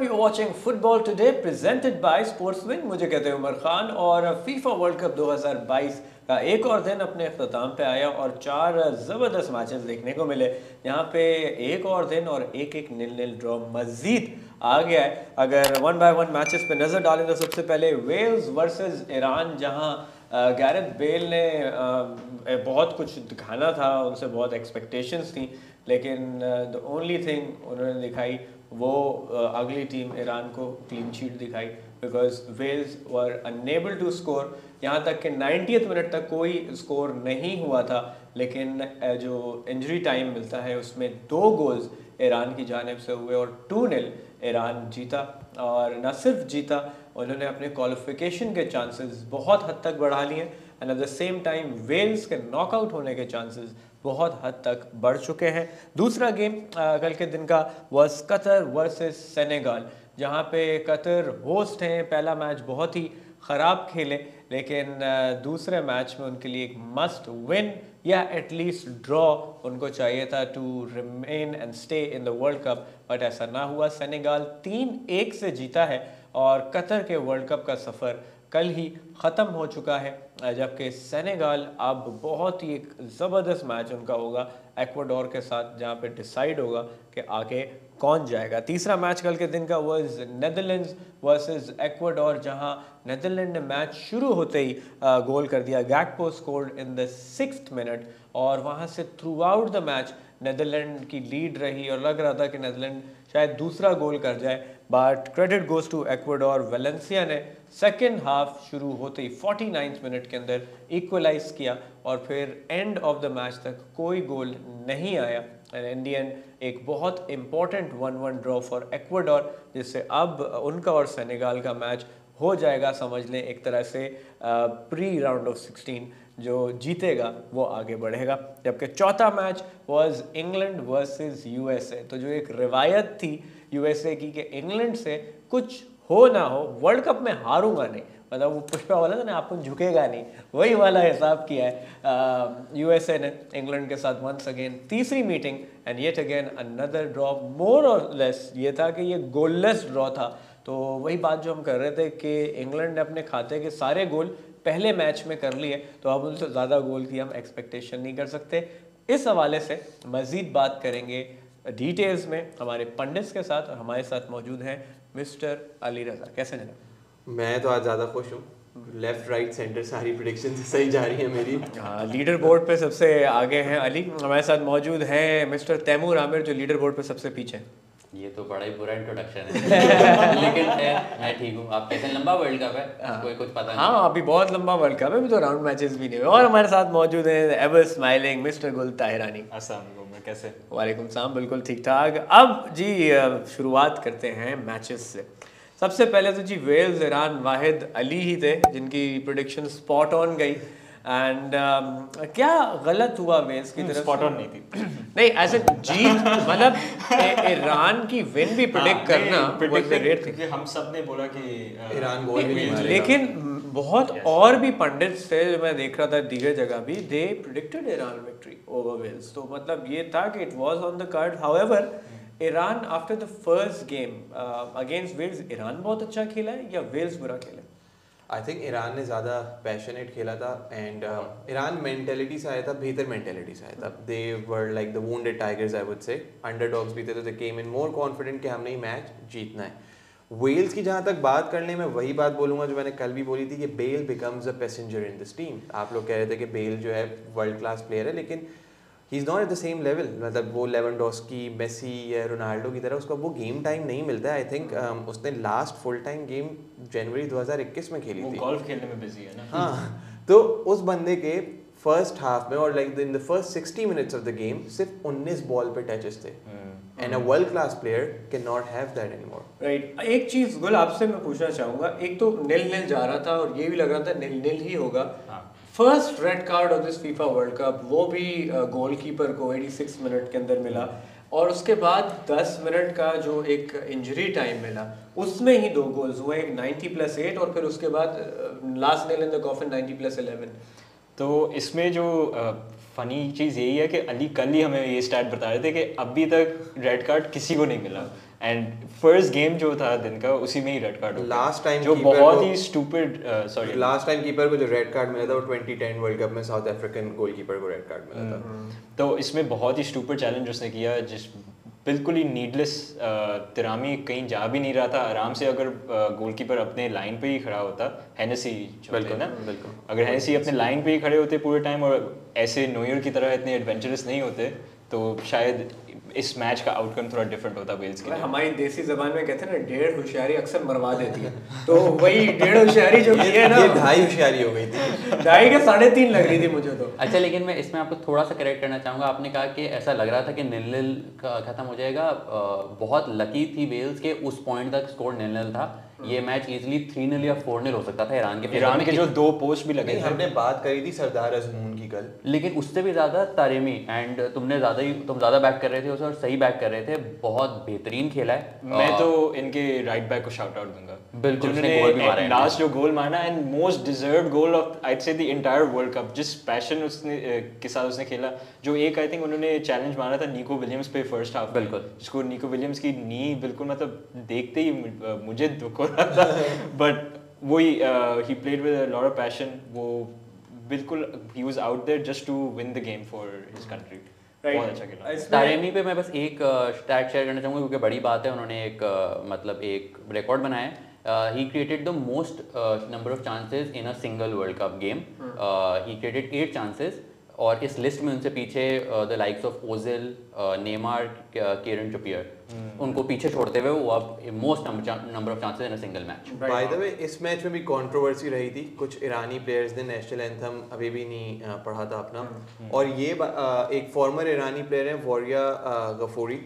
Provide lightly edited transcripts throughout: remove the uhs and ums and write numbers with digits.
you're watching Football Today presented by Sportswin। मुझे कहते हैं उमर खान और फीफा वर्ल्ड कप 2022 का एक और दिन अपने अख्ताम पे आया और 4 ज़बरदस्त मैचेस देखने को मिले। यहाँ पे एक और दिन और एक नील ड्रॉ मज़ीद आ गया है। अगर 1 बाय 1 मैचेस पे नज़र डालें तो सबसे पहले वेल्स वर्सेस ईरान, जहाँ गैरेथ बेल ने बहुत कुछ दिखाना था, उनसे बहुत एक्सपेक्टेशंस थी, लेकिन द ओनली थिंग उन्होंने दिखाई वो अगली टीम ईरान को क्लीन शीट दिखाई, because Wales were unable to score. यहाँ तक कि 90th मिनट तक कोई स्कोर नहीं हुआ था, लेकिन जो इंजरी टाइम मिलता है उसमें 2 गोल्स ईरान की जानिब से हुए और 2-0 ईरान जीता। और न सिर्फ जीता, उन्होंने अपने क्वालिफिकेशन के चांसेस बहुत हद तक बढ़ा लिए and at the same time Wales के नॉकआउट होने के चांसेस बहुत हद तक बढ़ चुके हैं। दूसरा गेम कल के दिन का वाज कतर वर्सेस सेनेगल, जहां पे कतर होस्ट हैं। पहला मैच बहुत ही ख़राब खेले, लेकिन दूसरे मैच में उनके लिए एक मस्ट विन या एटलीस्ट ड्रॉ उनको चाहिए था to remain and stay in the world cup, but ऐसा ना हुआ। सेनेगल 3-1 से जीता है और कतर के वर्ल्ड कप का सफ़र कल ही ख़त्म हो चुका है, जबकि सेनेगल अब बहुत ही एक ज़बरदस्त मैच उनका होगा एक्वाडोर के साथ, जहां पे डिसाइड होगा कि आगे कौन जाएगा। तीसरा मैच कल के दिन का वाज नेदरलैंड्स वर्सेस एक्वाडोर, जहां नेदरलैंड ने मैच शुरू होते ही गोल कर दिया। Gakpo scored in the 6th minute और वहां से throughout the match Netherland की लीड रही और लग रहा था कि नेदरलैंड शायद दूसरा गोल कर जाए, but credit goes to Ecuador. Valencia ने सेकेंड हाफ शुरू होते ही 49th मिनट के अंदर इक्वलाइज किया और फिर एंड ऑफ द मैच तक कोई गोल नहीं आया। इंडियन एक बहुत इंपॉर्टेंट 1-1 ड्रॉ फॉर एक्वाडोर, जिससे अब उनका और सेनेगल का मैच हो जाएगा, समझ लें एक तरह से प्री राउंड ऑफ 16। जो जीतेगा वो आगे बढ़ेगा। जबकि चौथा match was England versus USA. तो जो एक रिवायत थी यूएसए की कि इंग्लैंड से कुछ हो ना हो, वर्ल्ड कप में हारूंगा नहीं, मतलब वो पुष्पा वाला था ना, आपको झुकेगा नहीं, वही वाला हिसाब किया है यूएसए ने इंग्लैंड के साथ वंस अगेन। तीसरी meeting and yet again another draw. More or less ये था कि ये गोललेस ड्रॉ था। तो वही बात जो हम कर रहे थे कि इंग्लैंड ने अपने खाते के सारे गोल पहले मैच में कर लिए, तो अब उनसे ज़्यादा गोल की हम एक्सपेक्टेशन नहीं कर सकते। इस हवाले से मज़ीद बात करेंगे डिटेल्स में हमारे पंडित्स के साथ, और हमारे साथ मौजूद हैं मिस्टर अली रज़ा। कैसे हैं? मैं तो आज ज़्यादा खुश हूँ, लेफ्ट राइट सेंटर सारी प्रेडिक्शन सही जा रही है मेरी। हाँ, लीडर बोर्ड पे सबसे आगे हैं अली। हमारे साथ मौजूद हैं मिस्टर तैमूर आमिर, जो लीडर बोर्ड पे सबसे पीछे हैं। ये तो बड़ा ही बुरा इंट्रोडक्शन है लेकिन मैं ठीक हूँ। आप कैसे? लंबा वर्ल्ड कप है, कोई कुछ पता नहीं। हाँ, अभी बहुत लंबा वर्ल्ड कप है, अभी तो राउंड मैचेस भी नहीं हुए। और हमारे साथ मौजूद हैं एवर स्माइलिंग मिस्टर गुल ताहिरानी। अस्सलाम वालेकुम, कैसे? वालेकुम सलाम, बिल्कुल ठीक ठाक। अब जी शुरुआत करते हैं मैचेस से। सबसे पहले तो G Wells Iran, Wahid Ali ही थे जिनकी प्रेडिक्शन स्पॉट ऑन गई। एंड क्या गलत हुआ वेल्स की तरफ? स्पॉट ऑन नहीं थी नहीं, ऐसे जीत मतलब ईरान की विन भी प्रेडिक्ट करना रेट थी, क्योंकि हम सब ने बोला कि ईरान गोल भी नहीं मारेगा। लेकिन बहुत और भी पंडित्स थे जो मैं देख रहा था दीगर जगह भी, they predicted Iran victory over Wales. तो मतलब ये था कि it was on the card. However Iran after the first game against Wales, Iran बहुत अच्छा खेला है या वेल्स बुरा खेला? आई थिंक ईरान ने ज़्यादा पैशनेट खेला था एंड ईरान मेंटेलिटी से आया था, बेहतर मेंटेलिटी से आया था। They were like the wounded tigers, I would say. Underdogs भी थे तो दे केम इन मोर कॉन्फिडेंट कि हमने ये मैच जीतना है। वेल्स की जहाँ तक बात करने में वही बात बोलूँगा जो मैंने कल भी बोली थी कि Bale becomes a passenger in this team. आप लोग कह रहे थे कि बेल जो है वर्ल्ड क्लास प्लेयर है, लेकिन he is not at the same level. मतलब वो लेवेंडोस्की, मेसी या रोनाल्डो की तरह उसका वो गेम टाइम नहीं मिलता है। आई थिंक उसने लास्ट फुल टाइम गेम जनवरी 2021 में खेली थी। गोल्फ खेलने में बिजी है ना। हाँ, तो उस बंदे के फर्स्ट हाफ में और like in the first 60 minutes of the game सिर्फ 19 बॉल पे टचेस थे and a world class player can not have that anymore. Right. एक चीज़ गुल आपसे मैं पूछना चाहूँगा, एक तो 0-0 जा रहा था और ये भी लग रहा था 0-0 ही होगा। First red card of this FIFA world cup, वो भी गोलकीपर को 86 मिनट के अंदर मिला, और उसके बाद 10 मिनट का जो एक इंजरी टाइम मिला उसमें ही 2 गोल्स हुए, एक 90+8 और फिर उसके बाद last nail in the coffin 90+11। तो इसमें जो फनी चीज़ यही है कि अली कल ही हमें ये स्टैट बता रहे थे कि अभी तक रेड कार्ड किसी को नहीं मिला एंड फर्स्ट गेम जो था दिन का उसी में ही रेड कार्ड हो गया Last time जो keeper बहुत को- ही stupid sorry last time keeper को जो रेड कार्ड मिला था वो 2010 वर्ल्ड कप में साउथ अफ्रीकन गोलकीपर को रेड कार्ड मिला था। तो इसमें बहुत ही स्टूपिड चैलेंज उसने किया जिस बिल्कुल ही नीडलेस तिरामी कहीं जा भी नहीं रहा था आराम से अगर गोलकीपर अपने लाइन पे ही खड़ा होता हेनेसी जो थे ना बिल्कुल। अगर हेनेसी अपने लाइन पे ही खड़े होते पूरे टाइम और ऐसे नोयर की तरह इतने एडवेंचरस नहीं होते तो शायद इस मैच का आउटकम थोड़ा डिफरेंट होता वेल्स के लिए। हमारी देसी जबान में कहते हैं ना, डेढ़ होशियारी अक्सर मरवा देती है, तो वही डेढ़ होशियारी जो की है ना, ये ढाई होशियारी हो गई थी। ढाई के 3.5 लग रही थी मुझे तो। अच्छा, लेकिन मैं इसमें आपको थोड़ा सा करेक्ट करना चाहूँगा। आपने कहा कि ऐसा लग रहा था कि नील खत्म हो जाएगा। बहुत लकी थी वेल्स के उस पॉइंट तक स्कोर नील था। ये मैच इजीली 3-0 या 4-0 हो सकता था ईरान के ईरान के जो 2 पोस्ट भी लगे नहीं, थे हमने बात करी थी सरदार अजमून की कल, लेकिन उससे भी ज्यादा तारेमी एंड तुम ज्यादा बैक कर रहे थे उसे और सही बैक कर रहे थे। बहुत बेहतरीन खेला है। मैं तो इनके राइट बैक को शाउट आउट दूंगा बिल्कुल, उसने गोल भी मारा है। लास्ट जो गोल मारा and most deserved goal of I say the entire world cup. जिस पैशन उसने के साथ उसने खेला, जो एक आई थिंक उन्होंने चैलेंज मारा था निको विलियम्स पे फर्स्ट हाफ, बिल्कुल, जिसको निको विलियम्स की नी बिल्कुल मतलब देखते ही मुझे दुख हो रहा था बट वही he played with a lot of passion. वो बिल्कुल ही was out there just to win the game for his country. बहुत अच्छा खेला। तारेमी पे मैं बस एक स्टैट शेयर करना चाहूँगा क्योंकि बड़ी बात है। उन्होंने एक मतलब एक रिकॉर्ड बनाया है। He created the most number of chances in a single world cup game. He created 8 chances और इस लिस्ट में उनसे पीछे the likes of Ozil, Neymar, Kieran Trippier, उनको पीछे छोड़ते हुए वो अब most number of chances in a single match. By the way इस मैच में भी कंट्रोवर्सी रही थी। कुछ ईरानी प्लेयर्स ने नेशनल एंथम अभी भी नहीं पढ़ा था अपना, और ये एक फॉर्मर ईरानी प्लेयर है वोरिया गफूरी,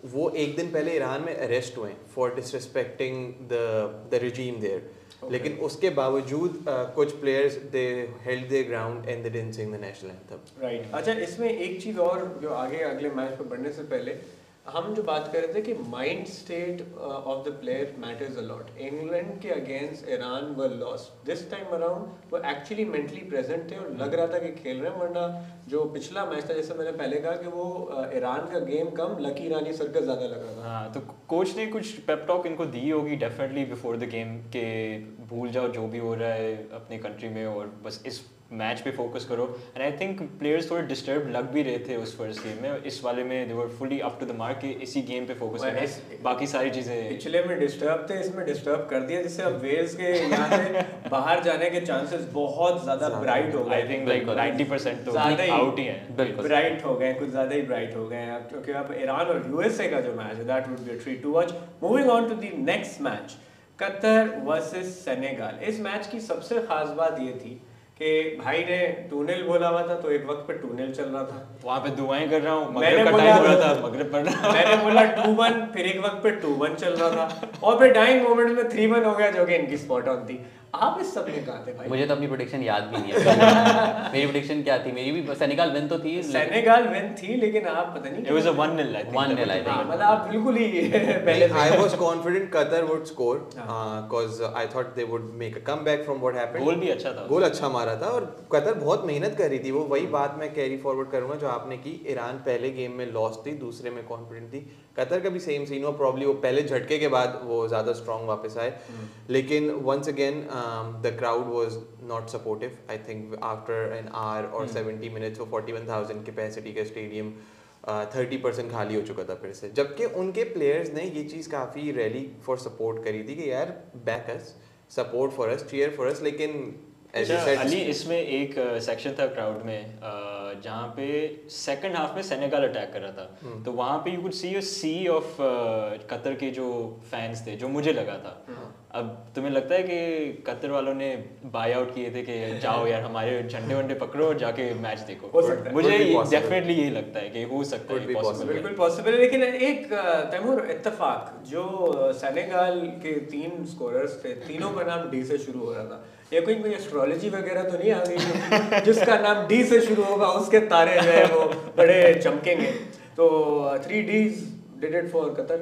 वो एक दिन पहले ईरान में अरेस्ट हुए for disrespecting the regime there. लेकिन उसके बावजूद कुछ players they held their ground and they didn't sing the national anthem. Right. अच्छा, इसमें एक चीज़ और जो आगे अगले मैच पे बढ़ने से पहले हम जो बात कर रहे थे कि mind state of the player matters a lot. England के against Iran were lost this time around. वो एक्चुअली मेंटली प्रेजेंट थे और लग रहा था कि खेल रहे हैं, वरना जो पिछला मैच था जैसे मैंने पहले कहा कि वो ईरान का गेम कम, लकी ईरानी सर्कस ज़्यादा लग रहा था। हाँ, तो कोच ने कुछ पेप टॉक इनको दी होगी डेफिनेटली बिफोर द गेम के भूल जाओ जो भी हो रहा है अपने कंट्री में और बस इस मैच पे फोकस करो। एंड आई थिंक प्लेयर्स थोड़े डिस्टर्ब लग भी रहे थे उस फर्स्ट गेम में। इस वाले में they were fully up to the mark कि इसी गेम पे फोकस करना है, बाकी सारी चीजें। पिछले में डिस्टर्ब थे, इसमें डिस्टर्ब कर दिया, जिससे अब वेल्स के यहाँ से बाहर जाने के चांसेस बहुत ज्यादा ब्राइट हो गए। आई थिंक लाइक 90% तो आउट ही है, ब्राइट हो गए, कुछ ज्यादा ही ब्राइट हो गए हैं क्योंकि अब ईरान और यूएसए का जो मैच है that would be a treat to watch. Moving on to the next match, Qatar versus Senegal. इस मैच की सबसे खास बात ये थी कि भाई ने 2-0 बोला हुआ था तो एक वक्त पे 2-0 चल रहा था। वहाँ पे दुआएं कर रहा हूँ, मैंने मगरिब का टाइम हो रहा था, मगरिब पढ़ रहा। मैंने बोला 2-1, फिर एक वक्त पे 2-1 चल रहा था और फिर डाइंग मोमेंट में 3-1 हो गया जो कि इनकी स्पॉट ऑन थी। आप इस सब में कहाँ थे भाई? मुझे तो अपनी प्रेडिक्शन याद भी नहीं है। मेरी प्रेडिक्शन क्या थी? मेरी भी सेनेगल विन तो थी। सेनेगल विन थी लेकिन आप पता नहीं It was a 1-0 I think. 1-0 I think. मतलब आप बिल्कुल ही पहले से I was confident Qatar would score because I thought they would make a comeback from what happened. गोल भी अच्छा था। गोल अच्छा मारा था और कतर बहुत मेहनत कर रही थी। वो वही बात मैं कैरी फॉरवर्ड करूंगा जो आपने की। ईरान पहले गेम में लॉस थी, दूसरे में कॉन्फिडेंट थी। कतर का भी सेम सीन हुआ, प्रॉब्ली वो पहले झटके के बाद वो ज़्यादा स्ट्रॉन्ग वापस आए। लेकिन once again the crowd was not supportive. I think after an hour or 70 minutes वो 41,000 कैपेसिटी का स्टेडियम 30% खाली हो चुका था फिर से। जबकि उनके प्लेयर्स ने ये चीज़ काफ़ी रैली फॉर सपोर्ट करी थी कि यार back us, support for us, cheer for us. लेकिन अली इसमें एक सेक्शन था क्राउड में जहाँ पे सेकंड हाफ में सेनेगल अटैक कर रहा था, तो वहाँ पे you could see a sea of Qatar के जो फैंस थे, जो मुझे लगा था। अब तुम्हें लगता है कि कतर वालों ने बाय आउट किए थे कि जाओ यार हमारे झंडे वंडे पकड़ो और जाके मैच देखो? हो सकता है, मुझे डेफिनेटली यही लगता है कि हो सकता है, पॉसिबल, बिल्कुल पॉसिबल है। लेकिन एक तैमूर इत्तेफाक, जो सेनेगल के 3 स्कोरर्स थे, तीनों का नाम डी से शुरू हो रहा था। ये कोई एस्ट्रोलॉजी वगैरह तो नहीं आ गई जिसका नाम डी से शुरू होगा उसके तारे जो है वो बड़े चमकेंगे? तो 3 Ds did it for Qatar.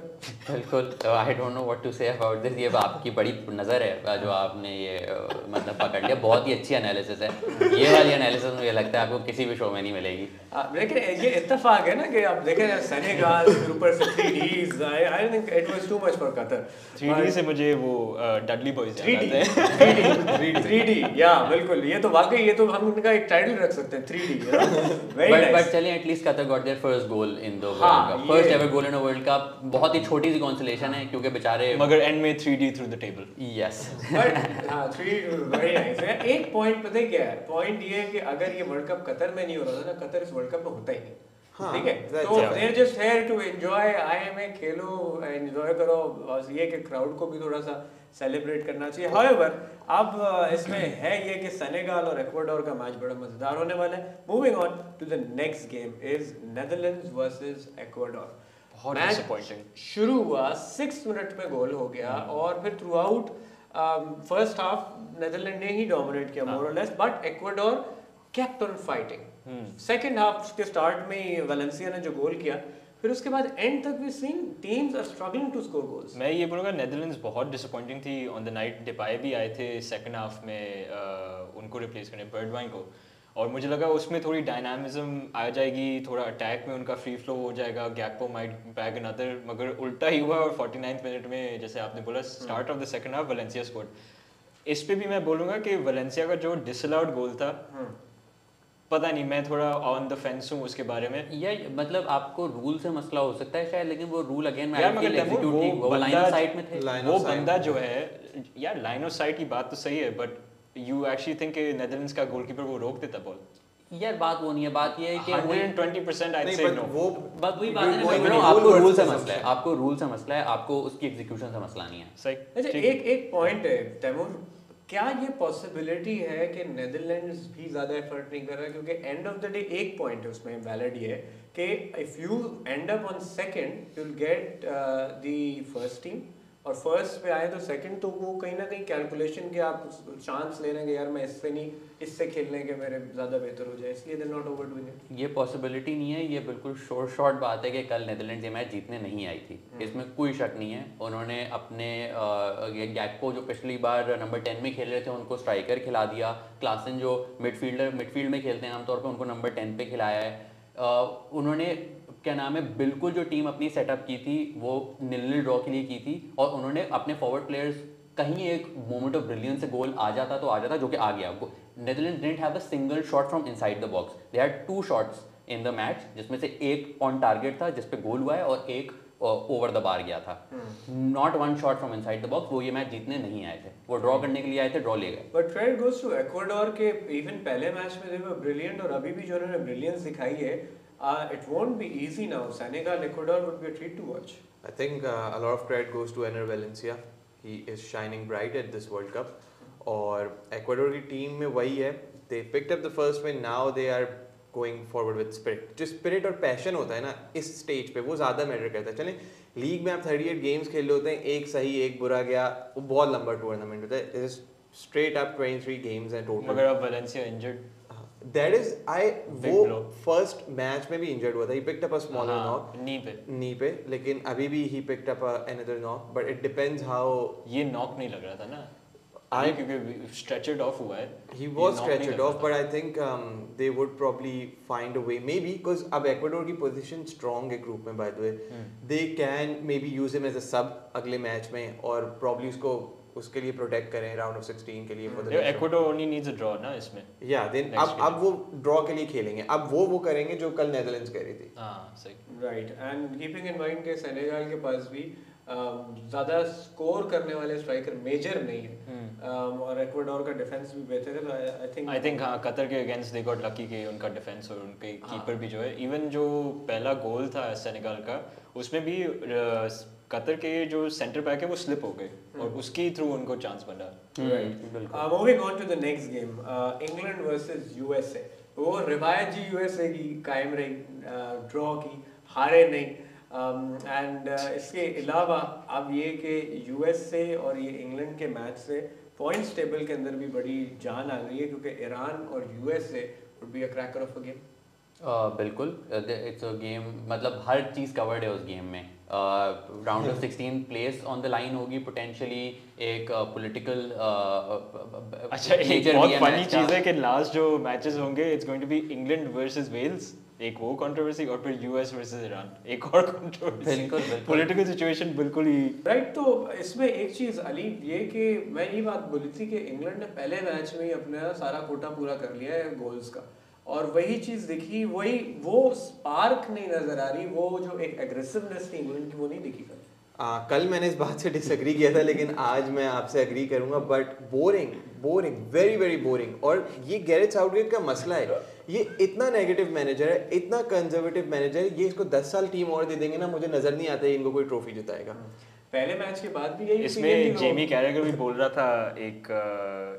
बिल्कुल, I don't know what to say about this. ये आपकी बड़ी नज़र है जो आपने ये मतलब पकड़ लिया, बहुत ही अच्छी एनालिसिस है। ये वाली एनालिसिस मुझे लगता है आपको किसी भी शो में नहीं मिलेगी। लेकिन ये इत्तेफाक है ना कि आप देखें सेनेगाल ऊपर से 3Ds, I think it was too much for Qatar. 3D से मुझे वो डडली बॉयज याद आते हैं। 3D या बिल्कुल, ये तो वाकई ये तो हम इनका एक टाइटल रख सकते हैं 3D, वेरी बट नाइस। चलिए at least Qatar got their first goal in the हाँ, world cup, first ever goal in a world cup. बहुत ही छोटी सी कॉन्सोलेशन है क्योंकि बेचारे मगर एंड में 3D through the table. Yes but हाँ 3D वेरी नाइस है। एक पॉइंट पता है क्या है, पॉइंट ये है कि अगर ये वर्ल्ड कप कतर में नहीं हो रहा था ना, कतर इस वर्ल्ड कप में होता ही नहीं। हाँ, ठीक है, that's तो right. they're just here to enjoy, IMA Khelo, enjoy करो, बस ये कि क्राउड को भी थोड़ा सा सेलिब्रेट करना चाहिए। However, अब इसमें है ये कि सेनेगल और इक्वाडोर का मैच बड़ा मजेदार होने वाला है। Moving on to the next game is Netherlands versus Ecuador. बहुत मैच disappointing। शुरू हुआ 6 मिनट में गोल हो गया और फिर throughout first half Netherland ने ही डोमिनेट किया more or less, but Ecuador kept on fighting. Second half के स्टार्ट में वैलेंसिया ने जो गोल किया, फिर उसके बाद एंड तक we seeing teams are struggling to score goals. मैं ये बोलूँगा नेदरलैंड्स बहुत डिसअपॉइंटिंग थी ऑन द नाइट। डिपाई भी आए थे सेकंड हाफ में उनको रिप्लेस करने, बर्डवाइन को, और मुझे लगा उसमें थोड़ी डायनामिज्म आ जाएगी, थोड़ा अटैक में उनका फ्री फ्लो हो जाएगा, गैक्पो माइट बैग अनदर, मगर उल्टा ही हुआ। और 49th मिनट में जैसे आपने बोला start of the second half Valencia scored. इस पे भी मैं बोलूँगा कि वैलेंसिया का जो डिसअलाउड गोल था, पता नहीं, मैं थोड़ा ऑन द फेंस हूँ उसके बारे में। या मतलब आपको रूल से मसला हो सकता है शायद, लेकिन वो रूल अगेन में यार मगर एग्जीक्यूटिव वो लाइन ऑफ साइट में थे। वो बंदा जो है यार, लाइन ऑफ साइट की बात तो सही है, but you actually think Netherlands का गोलकीपर वो रोक देता बॉल? यार बात वो नहीं है, बात ये है कि 120% आई से नो। वो बात वही बात है ना, going मैं with आपको rule रूल से versus मसला है, आपको रूल से मसला है, आपको उसकी एग्जीक्यूशन से मसला नहीं है। सही। अच्छा, एक पॉइंट है तैमूर, क्या ये पॉसिबिलिटी है कि नेदरलैंड्स भी ज्यादा एफर्ट नहीं कर रहा? क्योंकि एंड ऑफ द डे एक पॉइंट है उसमें वैलिड ये है कि if you and up on second you will get the first team, और फर्स्ट पे आए तो सेकंड, तो वो कहीं ना कहीं कैलकुलेशन के आप चांस ले लेंगे, यार मैं इससे नहीं इससे खेलने के मेरे ज़्यादा बेहतर हो जाए, इसलिए दे नॉट ओवरडूइंग इट। ये पॉसिबिलिटी नहीं है, ये बिल्कुल शॉर्ट बात है कि कल नेदरलैंड्स ये मैच जीतने नहीं आई थी, इसमें कोई शक नहीं है। उन्होंने अपने गैक्पो जो पिछली बार नंबर 10 में खेल रहे थे उनको स्ट्राइकर खिला दिया, क्लासन जो मिडफील्ड में खेलते हैं आमतौर पर उनको नंबर 10 पे खिलाया है। उन्होंने क्या नाम है बिल्कुल जो टीम अपनी सेटअप की थी वो 0-0 ड्रॉ के लिए की थी, और उन्होंने अपने फॉरवर्ड प्लेयर्स कहीं एक मोमेंट ऑफ ब्रिलियंस से गोल आ जाता तो आ जाता, जो कि आ गया। Netherlands didn't have a single shot from inside the box, they had 2 shots in the match, जिसमें से एक ऑन टारगेट था जिस पे गोल हुआ है और एक ओवर द बार गया था। Not 1 shot from inside the box. वो ये मैच जीतने नहीं आए थे, वो ड्रॉ करने के लिए आए थे, ड्रॉ ले गए। But credit goes to Ecuador के इवन पहले मैच में दे वर ब्रिलियंट, और अभी भी जो उन्होंने ब्रिलियंस दिखाई है, it won't be easy now. Senegal, Ecuador would be a treat to watch. I think a lot of credit goes to Enner Valencia. He is shining bright at this World Cup. और Ecuador की team में वही है, they picked up the first win, now they are going forward with spirit. जो spirit और passion होता है ना इस स्टेज पे, वो ज़्यादा मैटर करता है। चलें लीग में आप 38 गेम्स खेल रहे होते हैं, एक सही एक बुरा गया, वो बहुत लंबा टूर्नामेंट होता है। It is straight up 23 games and total. मगर अब Valencia injured. That is, Big वो blow. फर्स्ट मैच में भी इंजर्ड हुआ था, he picked up a smaller knock नी पे, लेकिन अभी भी he picked up another knock, but it depends how ये नॉक नहीं लग रहा था ना, I- क्योंकि स्ट्रेचर्ड ऑफ हुआ है। he ये was knock नहीं stretched लग off, रहा but I think they would probably find a way, maybe because अब Ecuador की position strong है ग्रुप में, by the way, they can maybe use him as a sub अगले match में, और probably उसके लिए प्रोटेक्ट करें राउंड ऑफ 16 के लिए for the था। next round. Ecuador only needs a draw ना इसमें। Yeah, then Next अब वो ड्रॉ के लिए खेलेंगे, अब वो करेंगे जो कल नेदरलैंड्स कर रही थी। हाँ सही। Right, and keeping in mind कि सेनेगल के पास भी ज़्यादा स्कोर करने वाले स्ट्राइकर मेजर नहीं है, और इक्वाडोर का डिफेंस भी बेहतर है, तो आई थिंक हाँ कतर के अगेंस्ट दे गॉट लकी कि उनका डिफेंस और उनके कीपर भी जो है, इवन जो पहला गोल था सेनेगल का उसमें भी कतर के जो सेंटर बैक है वो स्लिप हो गए और उसके थ्रू उनको चांस बना। Moving on to the next game, England versus USA. वो रिवायत जी यूएसए की कायम रही, ड्रॉ की, हारे नहीं, एंड इसके अलावा अब ये कि यूएसए और ये इंग्लैंड के मैच से पॉइंट्स टेबल के अंदर भी बड़ी जान आ गई है, क्योंकि ईरान और USA would be a cracker of a game. बिल्कुल, इट्स अ गेम, मतलब हर चीज़ कवर्ड है उस गेम में। Round of 16 place on the line होगी पोटेंशियली, एक पॉलिटिकल अच्छा एक बहुत फनी चीज़ है कि लास्ट जो मैचेस होंगे it's going to be England versus Wales, एक वो कंट्रोवर्सी, और फिर यूएस वर्सेस ईरान एक और कंट्रोवर्सी। बिल्कुल पॉलिटिकल सिचुएशन बिल्कुल ही राइट। तो इसमें एक चीज़ अली ये कि मैं ये बात बोली थी कि इंग्लैंड ने पहले मैच में ही अपना सारा कोटा पूरा कर लिया है गोल्स का, और वही चीज़ दिखी, वही वो स्पार्क नहीं नजर आ रही, वो जो एक एग्रेसिवनेस थी इंग्लैंड की वो नहीं दिखी कल। कल मैंने इस बात से डिसएग्री किया था, लेकिन आज मैं आपसे एग्री करूंगा, but boring very very boring. और ये गैरेथ साउथगेट का मसला है, ये इतना नेगेटिव मैनेजर है, इतना कंजर्वेटिव मैनेजर है, ये इसको 10 साल टीम और दे देंगे ना, मुझे नजर नहीं आता है इनको कोई ट्रॉफी जिताएगा। पहले मैच के बाद भी यही इसमें जेमी कैरेगर भी बोल रहा था एक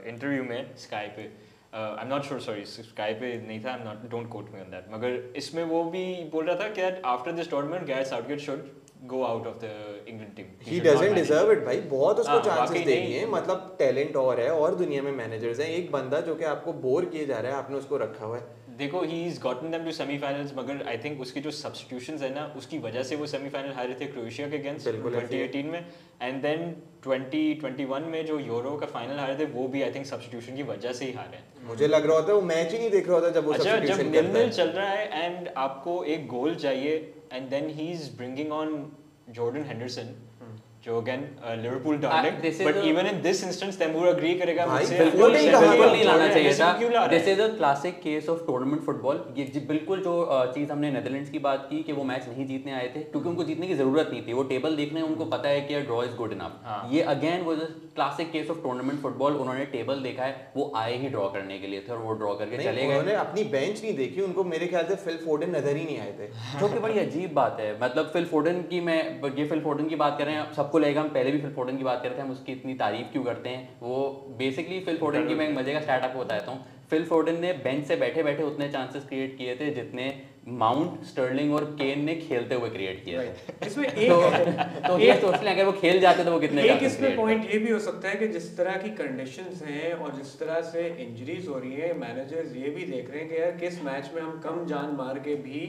इंटरव्यू में स्काई पे, आई am not sure, sorry sky पे नहीं था, आई am not, don't quote me on that, मगर इसमें वो भी बोल रहा था कि after this tournament Gareth Southgate should go out of the England team. He doesn't deserve it भाई, बहुत उसको चांसेस देंगे, मतलब टैलेंट और दुनिया में मैनेजर्स हैं, एक बंदा जो कि आपको बोर किए जा रहा है, आपने उसको रखा हुआ है। देखो he's gotten them to semi-finals, मगर I think उसकी जो substitutions है ना, उसकी वजह से वो semi-final हारे थे क्रोएशिया के अगेंस्ट 2018 में, and then 2021 में जो यूरो का फाइनल हारे थे वो भी I think substitution की वजह से ही हारे हैं। मुझे लग रहा होता है वो मैच ही नहीं देख रहा होता जब वो substitution करता है। जब 0-0 चल रहा है and आपको एक गोल चाहिए and then he's bringing on Jordan Henderson, जो again Liverpool darling, but even in this instance Taimur agree करेगा मुझसे, बिल्कुल नहीं लाना चाहिए था। This is a classic case of tournament football। ये बिल्कुल जो चीज़ हमने नेदरलैंड्स की बात की कि वो मैच नहीं जीतने आए थे क्योंकि उनको जीतने की जरूरत नहीं थी, वो टेबल देखने उनको पता है कि ड्रॉ इज गुड इनफ। ये अगेन वो classic case of tournament football, उन्होंने टेबल देखा है, वो आए ही ड्रॉ करने के लिए थे और वो ड्रॉ करके चले गए। उन्होंने अपनी बेंच नहीं देखी, उनको मेरे ख्याल से फिल फोर्डन नजर ही नहीं आए थे, जो कि बड़ी अजीब बात है। मतलब फिल फोर्डन की, मैं ये फिल फोर्डन की बात कर रहे हैं, सबको लगेगा हम पहले भी फिल फोर्डन की बात करते हैं, हम उसकी इतनी तारीफ क्यों करते हैं। वो बेसिकली फिल फोर्डन की मैं एक मजे का स्टार्ट आपको बताता हूँ। फिल फोर्डन ने बेंच से बैठे बैठे उतने चांसेस क्रिएट किए थे जितने माउंट, स्टर्लिंग और केन ने खेलते हुए क्रिएट किए थे। इसमें एक तो ये सोच लें अगर वो खेल जाते तो वो कितने एक इसमें पॉइंट ये भी हो सकता है कि जिस तरह की कंडीशंस हैं और जिस तरह से इंजरीज हो रही हैं, मैनेजर्स ये भी देख रहे हैं कि यार किस मैच में हम कम जान मार के भी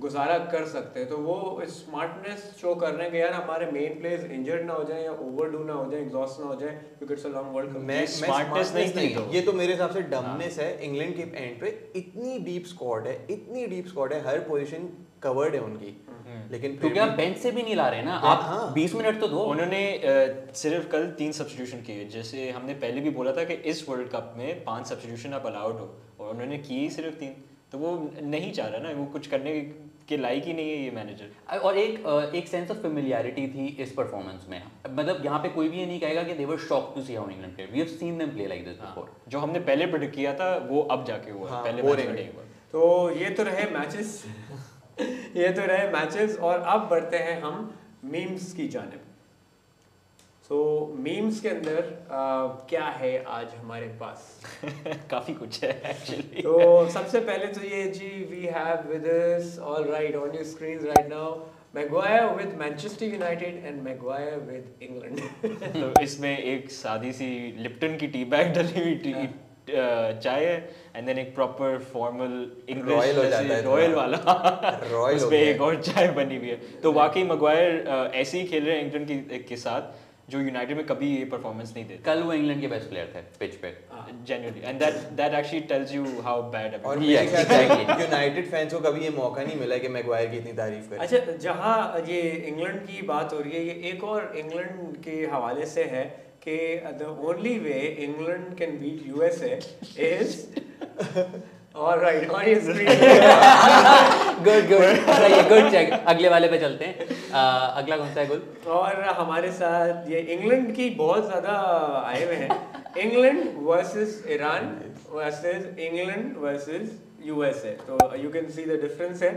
गुजारा कर सकते हैं, तो वो स्मार्टनेस शो कर रहे हैं कि यार हमारे मेन प्लेयर्स इंजर्ड ना हो जाए या ओवरडू ना हो जाए, एग्जॉस्ट ना हो जाए, क्योंकि it's a long world cup. मैं स्मार्टनेस नहीं, ये तो मेरे हिसाब से डमनेस है। इंग्लैंड के एंड पे इतनी डीप स्क्वाड है, हर पोजीशन कवर्ड है उनकी, लेकिन क्योंकि आप बेंच से भी नहीं ला रहे ना, आप 20 मिनट तो दो। उन्होंने सिर्फ कल 3 सब्स्टिट्यूशन किए, जैसे हमने पहले भी बोला था कि इस वर्ल्ड कप में 5 सब्स्टिट्यूशन आप अलाउड हो, और उन्होंने किए सिर्फ 3, तो वो नहीं चाह रहा ना, वो कुछ करने के लायक ही नहीं है ये मैनेजर। और एक सेंस ऑफ फेमिलियरिटी थी इस परफॉर्मेंस में, मतलब यहाँ पे कोई भी ये नहीं कहेगा कि they were shocked to see how England played, we have seen them play like this before. जो हमने पहले प्रेडिक्ट किया था वो अब जाके हुआ, पहले मैच में नहीं हुआ। तो ये तो रहे मैचेस और अब बढ़ते हैं हम मीम्स की जानिब। तो मीम्स के अंदर क्या है आज हमारे पास? काफी कुछ है एक्चुअली। तो सबसे पहले तो ये जी, we have with us all right on your screens right now, Maguire with Manchester United and Maguire with England. तो इसमें एक सादी सी लिप्टन की टी बैग डली हुई चाय है, एंड देन एक प्रॉपर फॉर्मल इंग्लिश रॉयल वाला उस पे एक और चाय बनी हुई है। तो वाकई मैगवायर ऐसे ही खेल रहे हैं इंग्लैंड के साथ जो यूनाइटेड में कभी ये परफॉर्मेंस नहीं देते। कल वो इंग्लैंड के बेस्ट प्लेयर थे पिच पे, genuinely, and that actually tells you how bad. और यूनाइटेड फैंस को कभी ये मौका नहीं मिला कि मैगवायर की इतनी तारीफ करें। अच्छा, जहाँ ये इंग्लैंड की बात हो रही है, ये एक और इंग्लैंड के हवाले से है कि the only way England can beat USA is alright on your screen. Good check. अगले वाले पे चलते हैं। अगला कौन सा है गुल? और हमारे साथ ये इंग्लैंड की बहुत ज्यादा आए हुए हैं, England versus Iran versus England versus USA. तो you can see the difference है।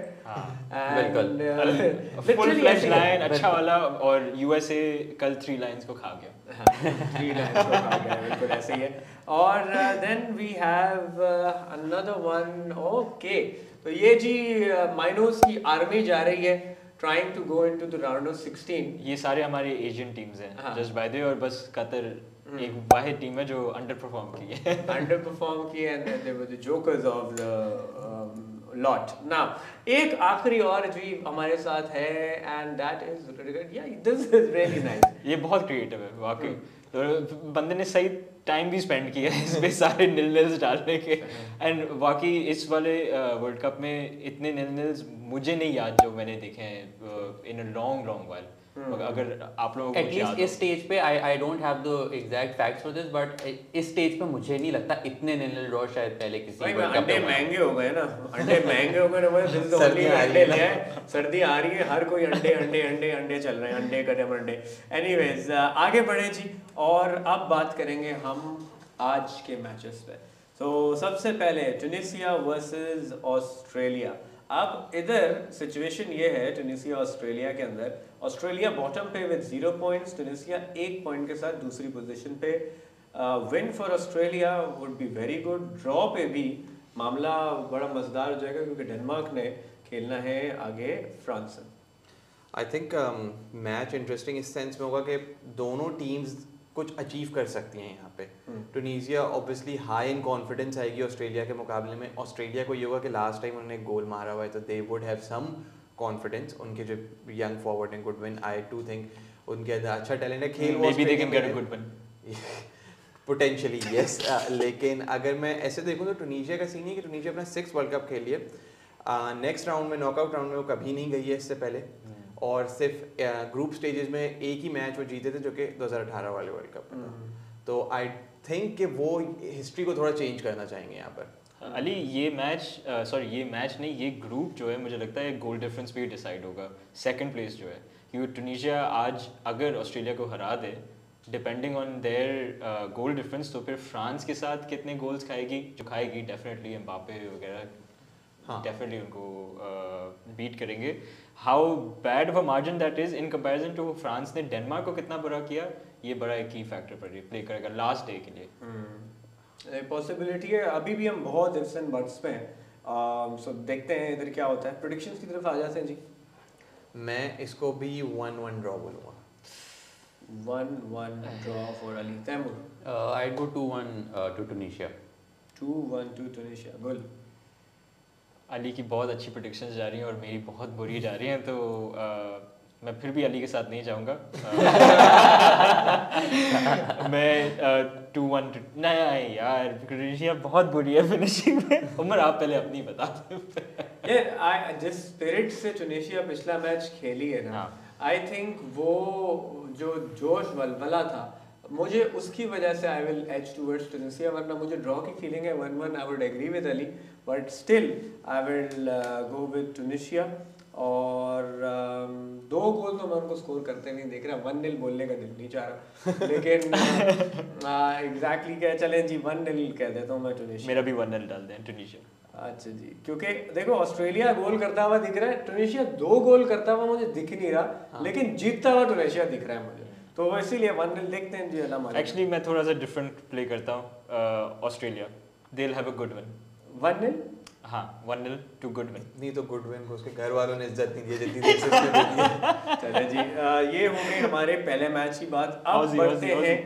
बिल्कुल फुल फ्लैश लाइन अच्छा वाला, और यूएसए कल 3 लाइंस को खा गया। 3 लाइंस को खा गया, बिल्कुल ऐसे ही है। और then we have another one. Okay, तो ये जी माइनोस की आर्मी जा रही है trying to go into the round of 16। ये सारे हमारे एशियन टीम्स हैं जस्ट बाय द वे, और बस कतर एक वाहिद टीम है जो अंडर परफॉर्म की है। And they were the jokers of the lot now. एक आखिरी और जी हमारे साथ है एंड दैट इज या दिस इज रियली नाइस। ये बहुत क्रिएटिव है वाकई। तो बंदे ने सही टाइम भी स्पेंड किया है इस पे सारे नील डालने के। एंड वाकई इस वाले वर्ल्ड कप में इतने नील मुझे नहीं याद जो मैंने देखे हैं इन अ लॉन्ग लॉन्ग वाइल। अगर आप लोगों को एटलीस्ट इस स्टेज पे I don't have the exact facts for this, but इस स्टेज पे मुझे नहीं लगता इतने नील ड्रॉ शायद पहले किसी वर्ल्ड कप अंडे में महंगे हो गए ना, अंडे महंगे हो गए ना, अंडे ले आए, सर्दी आ रही है, हर कोई अंडे अंडे अंडे अंडे चल रहे हैं, अंडे कदम अंडे। एनीवेज आगे बढ़े जी और अब बात करेंगे हम आज के मैचेस पे। तो सबसे पहले ट्यूनीशिया वर्सेस ऑस्ट्रेलिया। अब इधर सिचुएशन ये है ट्यूनीशिया ऑस्ट्रेलिया के अंदर, ऑस्ट्रेलिया बॉटम पे विद 0 पॉइंट्स, ट्यूनीशिया 1 पॉइंट के साथ दूसरी पोजीशन पे। Win for Australia would be very good. Draw पे भी मामला बड़ा मजेदार हो जाएगा क्योंकि डेनमार्क ने खेलना है आगे फ्रांस से। आई थिंक मैच इंटरेस्टिंग इस सेंस में होगा कि दोनों टीम्स कुछ अचीव कर सकती हैं यहाँ पे। Tunisia obviously high in confidence आएगी ऑस्ट्रेलिया के मुकाबले में। ऑस्ट्रेलिया को ये होगा कि लास्ट टाइम उन्होंने गोल मारा हुआ है तो they would have some confidence. उनके जो यंग फॉरवर्ड हैं good win, I too think उनके अंदर अच्छा टैलेंट है। खेल गुड विन पोटेंशियली यस। लेकिन अगर मैं ऐसे देखूँ तो ट्यूनीशिया का सीन है कि ट्यूनीशिया अपना 6th वर्ल्ड कप खेली है। नेक्स्ट राउंड में नॉकआउट राउंड में वो कभी नहीं गई है इससे पहले, और सिर्फ ग्रुप स्टेजेस में एक ही मैच वो जीते थे जो कि 2018 वाले वर्ल्ड कप में था। तो आई थिंक कि वो हिस्ट्री को थोड़ा चेंज करना चाहेंगे यहाँ पर। अली ये मैच नहीं, ये ग्रुप जो है मुझे लगता है गोल डिफरेंस पे ही डिसाइड होगा, सेकंड प्लेस जो है। क्योंकि ट्यूनीशिया आज अगर ऑस्ट्रेलिया को हरा दे depending on their goal difference, तो फिर फ्रांस के साथ कितने गोल्स खाएगी, जो खाएगी डेफिनेटली एम्बापे वगैरह, हाँ डेफिनेटली उनको बीट करेंगे। How bad of a margin that is in comparison to France ने डेनमार्क को कितना बुरा किया, ये बड़ा एक की फैक्टर पर प्ले करेगा लास्ट डे के लिए। पॉसिबिलिटी है, अभी भी हम बहुत इफ्स एंड बट्स पे हैं। सो देखते हैं इधर क्या होता है। प्रेडिक्शंस की तरफ आ जाते हैं जी। मैं इसको भी 1-1 ड्रॉ बोलूँगा। 1-1 draw for Ali. Taimur I go 2-1 to Tunisia. 2-1 to Tunisia. Gul Ali की बहुत अच्छी प्रेडिक्शंस जा रही हैं और मेरी बहुत बुरी जा रही हैं, तो मैं फिर भी अली के साथ नहीं जाऊंगा। मैं 2-1 नहीं यार, ट्यूनीशिया बहुत बुरी है फिनिशिंग में। उमर आप पहले अपनी बता दो। यार जिस स्पिरिट से ट्यूनीशिया पिछला मैच खेली है ना, आई थिंक वो जो जोश वलवला था, मुझे उसकी वजह से I will edge towards Tunisia. वरना मुझे ड्रॉ की फीलिंग है 1-1। I would agree with Ali, but still I will go with Tunisia. और 2 गोल तो मैं उनको स्कोर करते नहीं देख रहा। 1-0 बोलने का दिल नहीं चाह रहा, लेकिन एग्जैक्टली क्या चलें जी, 1-0 कह देता हूँ मैं ट्यूनीशिया। मेरा भी 1-0 डाल दें ट्यूनीशिया। अच्छा जी, क्योंकि देखो ऑस्ट्रेलिया गोल करता हुआ दिख रहा है, ट्यूनीशिया 2 गोल करता हुआ मुझे दिख नहीं रहा, लेकिन जीतता हुआ ट्यूनीशिया दिख रहा है मुझे, तो इसीलिए 1-0 देखते हैं जी। अल्लाह। एक्चुअली मैं थोड़ा सा डिफरेंट प्ले करता हूँ। Australia they will have a good win. 1-0 हाँ 1-0 टू गुड विन। नहीं तो गुड विन को उसके घर वालों ने इज्जत नहीं दी जितनी देर से उसने दी है। चले जी, ये हो गई हमारे पहले मैच की बात। अब बढ़ते हैं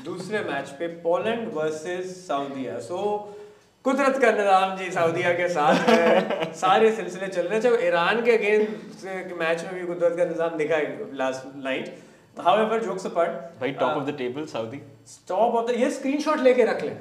दूसरे मैच पे, पोलैंड वर्सेस सऊदीया। सो कुदरत का निज़ाम जी सऊदीया के साथ है, सारे सिलसिले चल रहे हैं। चाहे ईरान के अगेंस्ट मैच में भी कुदरत का निज़ाम दिखा last night. However, jokes apart, भाई top of the table Saudi, top of the, ये स्क्रीनशॉट लेके रख लें।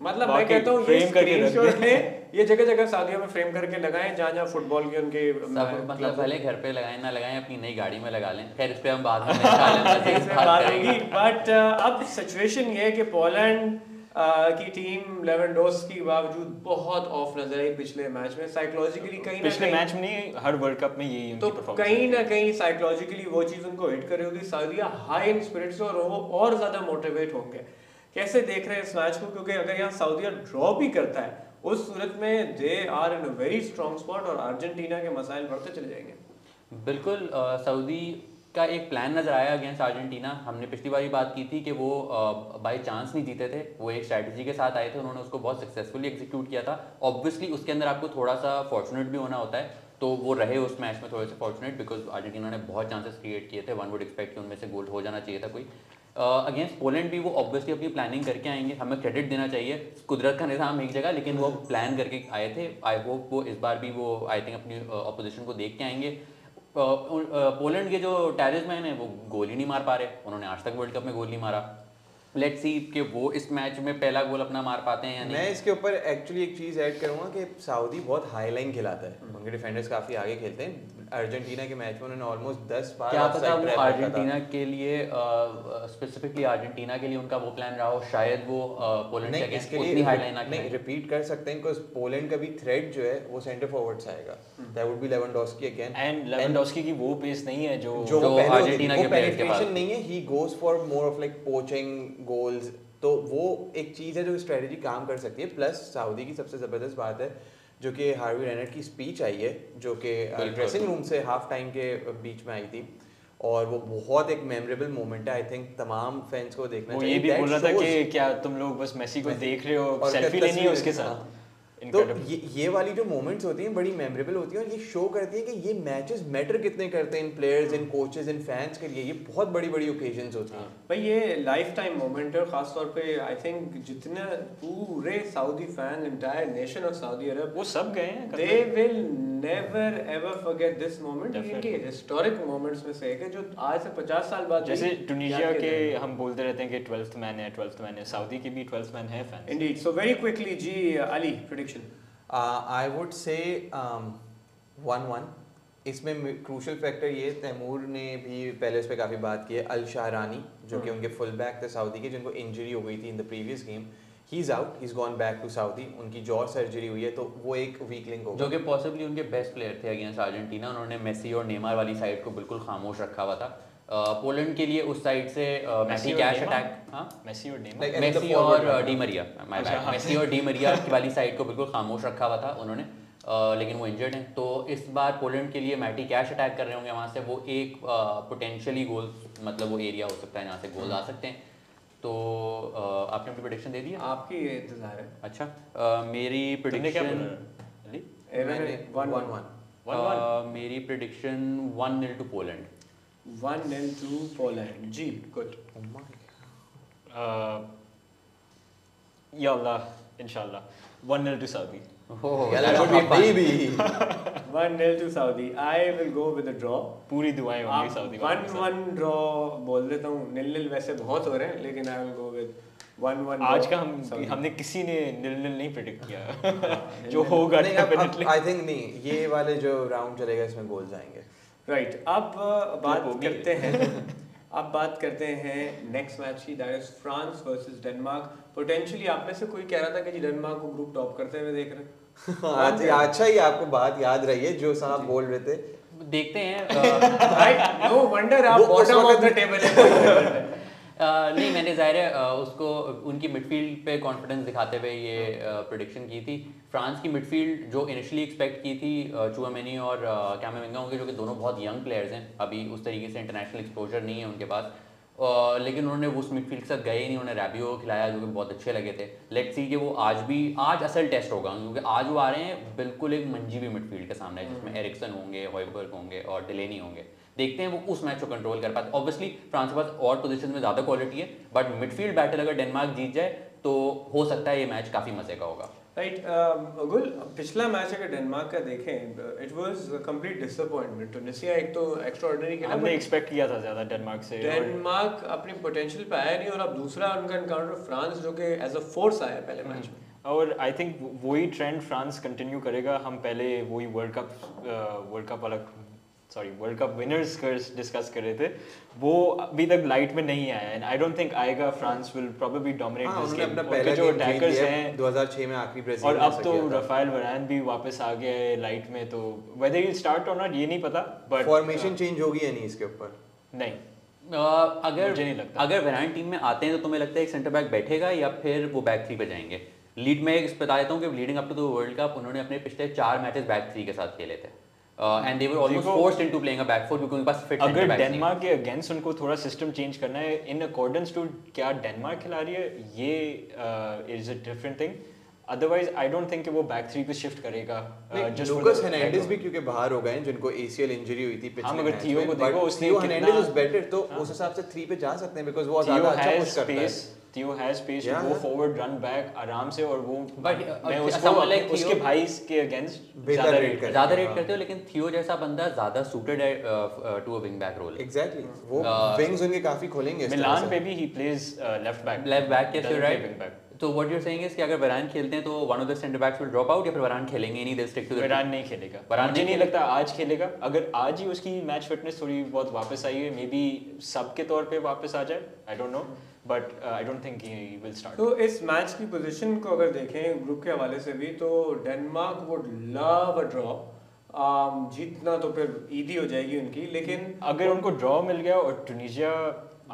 मतलब मैं कहता हूँ ये स्क्रीनशॉट लें, ये जगह जगह शादियों में फ्रेम करके लगाएं, जहाँ जहाँ फुटबॉल के उनके मतलब भले घर पे लगाएं ना लगाएं, अपनी नई गाड़ी में लगा लें। खैर इस पे हम बाद में बात करेंगे। बट अब सिचुएशन ये है कि पोलैंड की टीम लेवेंडोव्स्की के बावजूद बहुत ऑफ नजर आई पिछले मैच में। साइकोलॉजिकली कहीं पिछले मैच में नहीं, हर वर्ल्ड कप में यही तो कहीं ना कहीं साइकोलॉजिकली वो चीज उनको हिट कर रही होगी। सऊदीया हाई इन स्पिरिट से, और वो और ज्यादा मोटिवेट होंगे। कैसे देख रहे हैं इस मैच को, क्योंकि अगर यहाँ सऊदीया ड्रॉ भी करता है उस सूरत में they are in a very strong spot और अर्जेंटीना के मसाइल बढ़ते चले जाएंगे। बिल्कुल सऊदी का एक प्लान नजर आया अगेंस्ट अर्जेंटीना। हमने पिछली बार भी बात की थी कि वो बाय चांस नहीं जीते थे, वो एक स्ट्रैटेजी के साथ आए थे, उन्होंने उसको बहुत सक्सेसफुली एग्जीक्यूट किया था। ऑब्वियसली उसके अंदर आपको थोड़ा सा फॉर्चुनेट भी होना होता है, तो वो रहे उस मैच में थोड़े से फॉर्चुनेट, बिकॉज अर्जेंटीना ने बहुत चांसेस क्रिएट किए थे। वन वुड एक्सपेक्ट कि उनमें से गोल हो जाना चाहिए था कोई। अगेंस्ट पोलैंड भी वो ऑब्वियसली अपनी प्लानिंग करके आएंगे, हमें क्रेडिट देना चाहिए, कुदरत का निज़ाम एक जगह, लेकिन वो प्लान करके आए थे। आई होप वो इस बार भी वो आई थिंक अपनी ऑपोजिशन को देख के आएंगे। पोलैंड के जो टैलिस्मैन है वो गोल ही नहीं मार पा रहे, उन्होंने आज तक वर्ल्ड कप में गोल नहीं मारा। लेट्स सी कि वो इस मैच में पहला गोल अपना मार पाते हैं या नहीं। मैं इसके ऊपर एक्चुअली एक चीज़ ऐड करूँगा कि सऊदी बहुत हाई लाइन खिलाता है, उनके डिफेंडर्स काफ़ी आगे खेलते हैं। अर्जेंटीना के मैच में उन्होंने ऑलमोस्ट 10 बार क्या पता offside वो trap रखा था। अर्जेंटीना के लिए स्पेसिफिकली अर्जेंटीना के लिए उनका वो प्लान रहा हो, शायद वो पोलैंड नहीं, के इसके अगेंस्ट लिए उतनी हाई लाइन ना नहीं खेलें। रिपीट कर सकते हैं, बिकॉज पोलैंड का भी थ्रेड जो है वो सेंटर फॉरवर्ड से आएगा, that would B Lewandowski again. And Lewandowski की वो पेस नहीं है जो जो जो पहले होती थी, अर्जेंटीना वो के players के पास penetration नहीं है, he goes for more of like poaching goals, तो वो एक चीज़ है जो स्ट्रेटजी काम कर सकती है। प्लस सऊदी की सबसे ज़बरदस्त बात है जो कि हार्वी रेनेट की स्पीच आई है, जो कि ड्रेसिंग रूम से हाफ टाइम के बीच में आई थी, और वो बहुत एक मेमोरेबल मोमेंट है। आई थिंक तमाम फैंस को देखना वो चाहिए। ये भी That बोल रहा था shows- कि क्या तुम लोग बस मेसी को देख रहे हो, और सेल्फी फिर लेनी है उसके तस्वीरें, साथ। तो Incredible. ये वाली जो मोमेंट्स होती हैं बड़ी मेमोरेबल होती हैं, और ये शो करती हैं कि ये मैचेस मैटर कितने करते हैं इन प्लेयर्स, इन कोचेस, इन फैंस के लिए। ये बहुत बड़ी बड़ी ओकेजन्स होती हैं। भाई ये लाइफ टाइम मोमेंट है, खास तौर पे आई थिंक जितने पूरे Saudi fan, entire nation of Saudi Arabia, वो सब गए हैं they will never ever forget this moment. Definitely. इनके हिस्टोरिक मोमेंट्स में से एक है जो आज से 50 साल बाद जैसे भी टुनीशिया याद के किए हम बोलते रहते हैं कि 12th मैन है, 12th मैन है, सऊदी के भी 12th मैन है fans. Indeed. So very quickly जी, Ali prediction. I would say 1-1। इसमें क्रूशल फैक्टर ये, तैमूर ने भी पहले उस पर काफ़ी बात की है, अल शाहरानी जो कि उनके फुल बैक थे सऊदी के, जिनको इंजरी हो गई थी in the previous game, he is out, he is gone back to Saudi, उनकी जॉ सर्जरी हुई है, तो वो एक वीक लिंक होगा। जो कि पॉसिबली उनके बेस्ट प्लेयर थे अगेंस्ट अर्जेंटीना। उन्होंने मेसी और नेमार वाली साइड को बिल्कुल खामोश रखा हुआ था। पोलैंड के लिए उस साइड से मैसी कैश अटैक, हाँ मेसी और Neymar, Like, as the Messi forward और line. डी मरिया, माय अच्छा, बैड, हाँ. मेसी और डी मरिया की वाली साइड को बिल्कुल खामोश रखा हुआ था उन्होंने, लेकिन वो इंजर्ड हैं। तो इस बार पोलैंड के लिए मैटी कैश अटैक कर रहे होंगे वहाँ से, वो एक पोटेंशियली गोल, मतलब वो एरिया हो सकता है जहाँ से गोल आ सकते हैं। तो आपने अपनी प्रेडिक्शन दे दी है? आपकी ये इंतजार है। अच्छा, मेरी तुमने क्या प्रेडिक्शन बोला अली? मैंने 1-1 1-1 मेरी prediction 1-0 to Poland. 1-0 to Poland. जी गुड। या अल्लाह इंशाल्लाह 1-0 to Saudi. Baby 1-0 to Saudi. I will go with a draw. पूरी दुआएं होंगी सऊदी वालों के साथ। 1-1 ड्रॉ बोल देता हूँ। 0-0 वैसे बहुत हो रहे हैं, लेकिन आई विल गो विद 1-1। आज का हमने किसी ने 0-0 नहीं प्रेडिक्ट किया जो होगा डेफिनेटली। आई थिंक नहीं, ये वाले जो राउंड चलेगा इसमें गोल्स आएंगे। राइट, अब बात होगी। करते हैं अब बात करते हैं नेक्स्ट मैच की, that is France versus Denmark. Potentially आप में से कोई कह रहा था कि जी डेनमार्क को ग्रुप टॉप करते हुए देख रहे हैं। अच्छा ही आपको बात याद रही है जो साहब बोल रहे थे। देखते हैं। राइट, नो वंडर आप वो उस बॉटम ऑफ वक्त- द टेबल है। नहीं, मैंने ज़ाहिर है उसको उनकी मिडफील्ड पे कॉन्फिडेंस दिखाते हुए ये प्रेडिक्शन की थी। फ्रांस की मिडफील्ड जो इनिशियली एक्सपेक्ट की थी, चुआमेनी और कैमाविंगा होंगे, जो कि दोनों बहुत यंग प्लेयर्स हैं, अभी उस तरीके से इंटरनेशनल एक्सपोजर नहीं है उनके पास, लेकिन उन्होंने उस मिडफील्ड के साथ गए ही नहीं। उन्होंने रैबियो खिलाया जो कि बहुत अच्छे लगे थे। लेट्स सी कि वो आज असल टेस्ट होगा, क्योंकि आज वो आ रहे हैं बिल्कुल एक मंजी हुई मिडफील्ड के सामने, जिसमें एरिक्सन होंगे, हॉयबर्ग होंगे और डिलेनी होंगे। देखते हैं वो उस मैच को कंट्रोल कर पाते। ऑब्वियसली फ्रांस के पास और पोजीशन में ज़्यादा क्वालिटी है, बट मिडफील्ड बैटल अगर डेनमार्क जीत जाए तो हो सकता है ये मैच काफ़ी मजे का होगा। राइट, गुल पिछला मैच अगर डेनमार्क का देखें, इट वाज कंप्लीट डिसअपॉइंटमेंट। टुनीशिया एक तो एक्स्ट्राऑर्डिनरी खेला, हमने एक्सपेक्ट किया था ज्यादा डेनमार्क से। डेनमार्क अपनी पोटेंशियल पे आया नहीं, और अब दूसरा उनका एनकाउंटर फ्रांस जो कि एज अ फोर्स आया पहले मैच में। और आई थिंक वही ट्रेंड फ्रांस कंटिन्यू करेगा। हम पहले वही वर्ल्ड कप विनर्स कर्स डिस्कस कर रहे थे, वो अभी तक लाइट में नहीं आया, एंड आई डोंट थिंक आएगा। France will probably dominate this game. उनके जो अटैकर्स हैं 2006 में आखिरी ब्राजील और अब तो राफेल वरान भी वापस आ गया है लाइट में, तो वेदर ही स्टार्ट और नॉट ये नहीं पता, बट फॉर्मेशन चेंज होगी या नहीं इसके ऊपर नहीं, मुझे नहीं लगता। अगर वैरान टीम में आते हैं तो तुम्हें लगता है एक सेंटर बैक बैठेगा या फिर वो बैक थ्री पे जाएंगे? लीड में बता देता हूँ कि leading up to the world Cup उन्होंने अपने पिछले 4 मैचेस बैक थ्री के साथ खेले थे, and they were almost forced into playing a back four, क्योंकि उनके पास फिट अगर सेंटर बैक नहीं। डेनमार्क के अगेंस्ट उनको थोड़ा सिस्टम चेंज करना है इन अकॉर्डेंस टू क्या डेनमार्क खिला रही है, ये is a different thing. Otherwise I don't think कि वो बैक थ्री पे शिफ्ट करेगा just for Lucas the Hernandez record. भी क्योंकि बाहर हो गए हैं जिनको ACL इंजरी हुई थी पिछले मगर मैच थियो में, को but देखो, उसने थियो कितना- हर्नांडेज इज बेटर, तो उस हिसाब से 3 पे जा सकते हैं बिकॉज़ वो Theo ज्यादा अच्छा has पुश करता है। space, Theo has space to Yeah, go yeah. forward, run back आराम से, और वो But, मैं उसको someone like उसके Theo- भाई के अगेंस्ट बेहतर ज्यादा rate रेट करते ज्यादा हैं, रेट करते हो, लेकिन थियो जैसा बंदा ज्यादा सूटेड है to a wing back role. Exactly वो विंग्स उनके काफी खुलेंगे इस तरह मिलान से। पे भी he plays left back. Left back, yes, Doesn't you're play right. wing back. तो what you are saying is कि अगर वरान खेलते हैं तो one of the centre backs will drop out, या फिर वरान खेलेंगे नहीं, दे स्टिक टू द वरान नहीं खेलेगा। वरान मुझे नहीं नहीं लगता आज खेलेगा। अगर आज ही उसकी मैच फिटनेस थोड़ी बहुत वापस आई है, मे बी सब के तौर पे वापस आ जाए, आई don't no, but I don't think he will start. तो इस मैच की पोजीशन को अगर देखें ग्रुप के हवाले से भी, तो Denmark would love a draw. जीतना तो फिर ईदी हो जाएगी उनकी, लेकिन अगर उनको ड्रॉ मिल गया और ट्यूनीशिया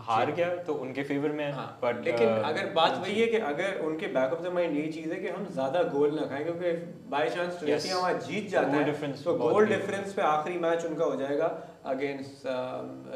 हार गया तो उनके फेवर में है। हाँ, बट लेकिन अगर बात वही है कि अगर उनके बैक ऑफ द माइंड ये चीज़ है कि हम ज़्यादा गोल ना खाएं, क्योंकि बाय चांस ट्यूनीशिया वहाँ जीत जाता Goal है difference तो बहुत गोल big है। डिफरेंस पे आखिरी मैच उनका हो जाएगा against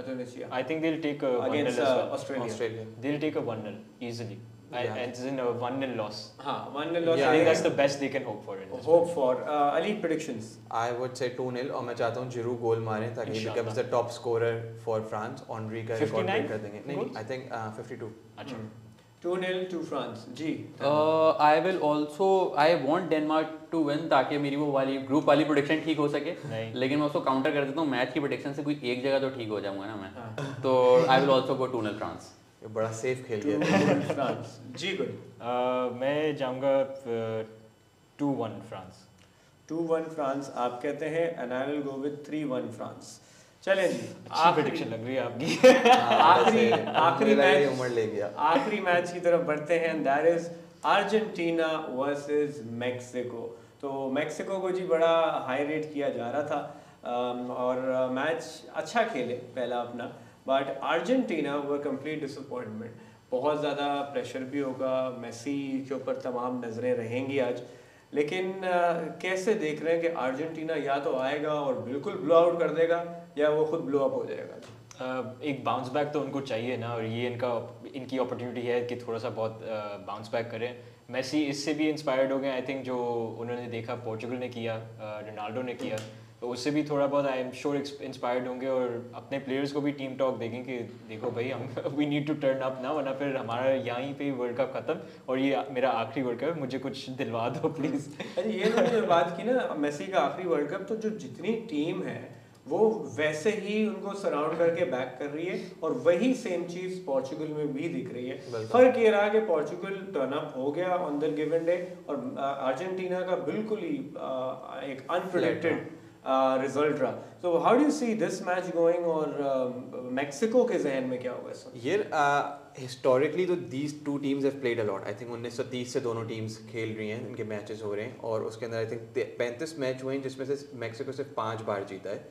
Tunisia, I think they will take a 1-0 against as well. Australia. They'll take a 1-0 easily. Yeah. And it's in a 1-0 loss. हाँ, 1-0 loss। Yeah, I think yeah. that's the best they can hope for in this. Hope for Ali predictions. I would से 2-0 और मैं चाहता हूँ जिरू गोल मारे ताकि ही इंशाल्लाह। Becomes the top scorer for France. Henry का रिकॉर्ड 59 ब्रेक कर देंगे। नहीं goals? I think 52। अच्छा 2-0 टू फ्रांस जी। I will also, I want Denmark to win ताकि मेरी वो वाली ग्रुप वाली प्रोडिक्शन ठीक हो सके, नहीं। लेकिन मैं उसको काउंटर कर देता हूँ, मैच की प्रोडिक्शन से कोई एक जगह तो ठीक हो जाऊंगा ना मैं, हाँ। तो आई विल ऑल्सो गो 2-0 फ्रांस। ये बड़ा सेफ खेल गया। फ्रांस जी। गुड। मैं जाऊंगा 2-1 फ्रांस। 2-1 फ्रांस आप कहते हैं, and I will go with 3-1 France. चलें जी, अच्छी प्रेडिक्शन लग रही है आपकी। आखिरी मैच उम्र ले गया। आखिरी मैच की तरफ बढ़ते हैं, that is Argentina versus Mexico. तो मेक्सिको को जी बड़ा हाई रेट किया जा रहा था और मैच अच्छा खेले पहला अपना, but Argentina were complete disappointment. बहुत ज़्यादा प्रेशर भी होगा, मेसी के ऊपर तमाम नज़रें रहेंगी आज, लेकिन कैसे देख रहे हैं कि अर्जेंटीना या तो आएगा और बिल्कुल ब्लो आउट कर देगा, या वो खुद ब्लो अप हो जाएगा? एक बाउंस बैक तो उनको चाहिए ना, और ये इनकी अपॉर्चुनिटी है कि थोड़ा सा बहुत बाउंस बैक करें। मेसी इससे भी इंस्पायर्ड हो गए आई थिंक, जो उन्होंने देखा पोर्चुगल ने किया, रोनाल्डो ने किया, तो उससे भी थोड़ा बहुत आई एम श्योर इंस्पायर्ड होंगे और अपने प्लेयर्स को भी टीम टॉक देंगे कि देखो भाई हम we need to turn up ना, वरना फिर हमारा यहीं पे वर्ल्ड कप खत्म और ये मेरा आखिरी वर्ल्ड कप है, मुझे कुछ दिलवा दो प्लीज़। अरे ये जो बात की ना मेसी का आखिरी वर्ल्ड कप, तो जो जितनी टीम है वो वैसे ही उनको सराउंड करके बैक कर रही है, और वही सेम चीज पोर्चुगल में भी दिख रही है। फर्क ये रहा कि पोर्चुगल टर्न अप हो गया ऑन द गिवन डे, और अर्जेंटीना का बिल्कुल ही एक अनप्रेडिक्टेड रिजल्ट रहा। तो how do you see this match going, और मेक्सिको के जहन में क्या होगा इस वक्त? ये हिस्टोरिकली तो these two teams have played a lot. I think 1930 से दोनों टीम्स खेल रही हैं, इनके मैचेस हो रहे हैं, और उसके अंदर आई थिंक 35 मैच हुए हैं जिसमें से मेक्सिको सिर्फ 5 बार जीता है,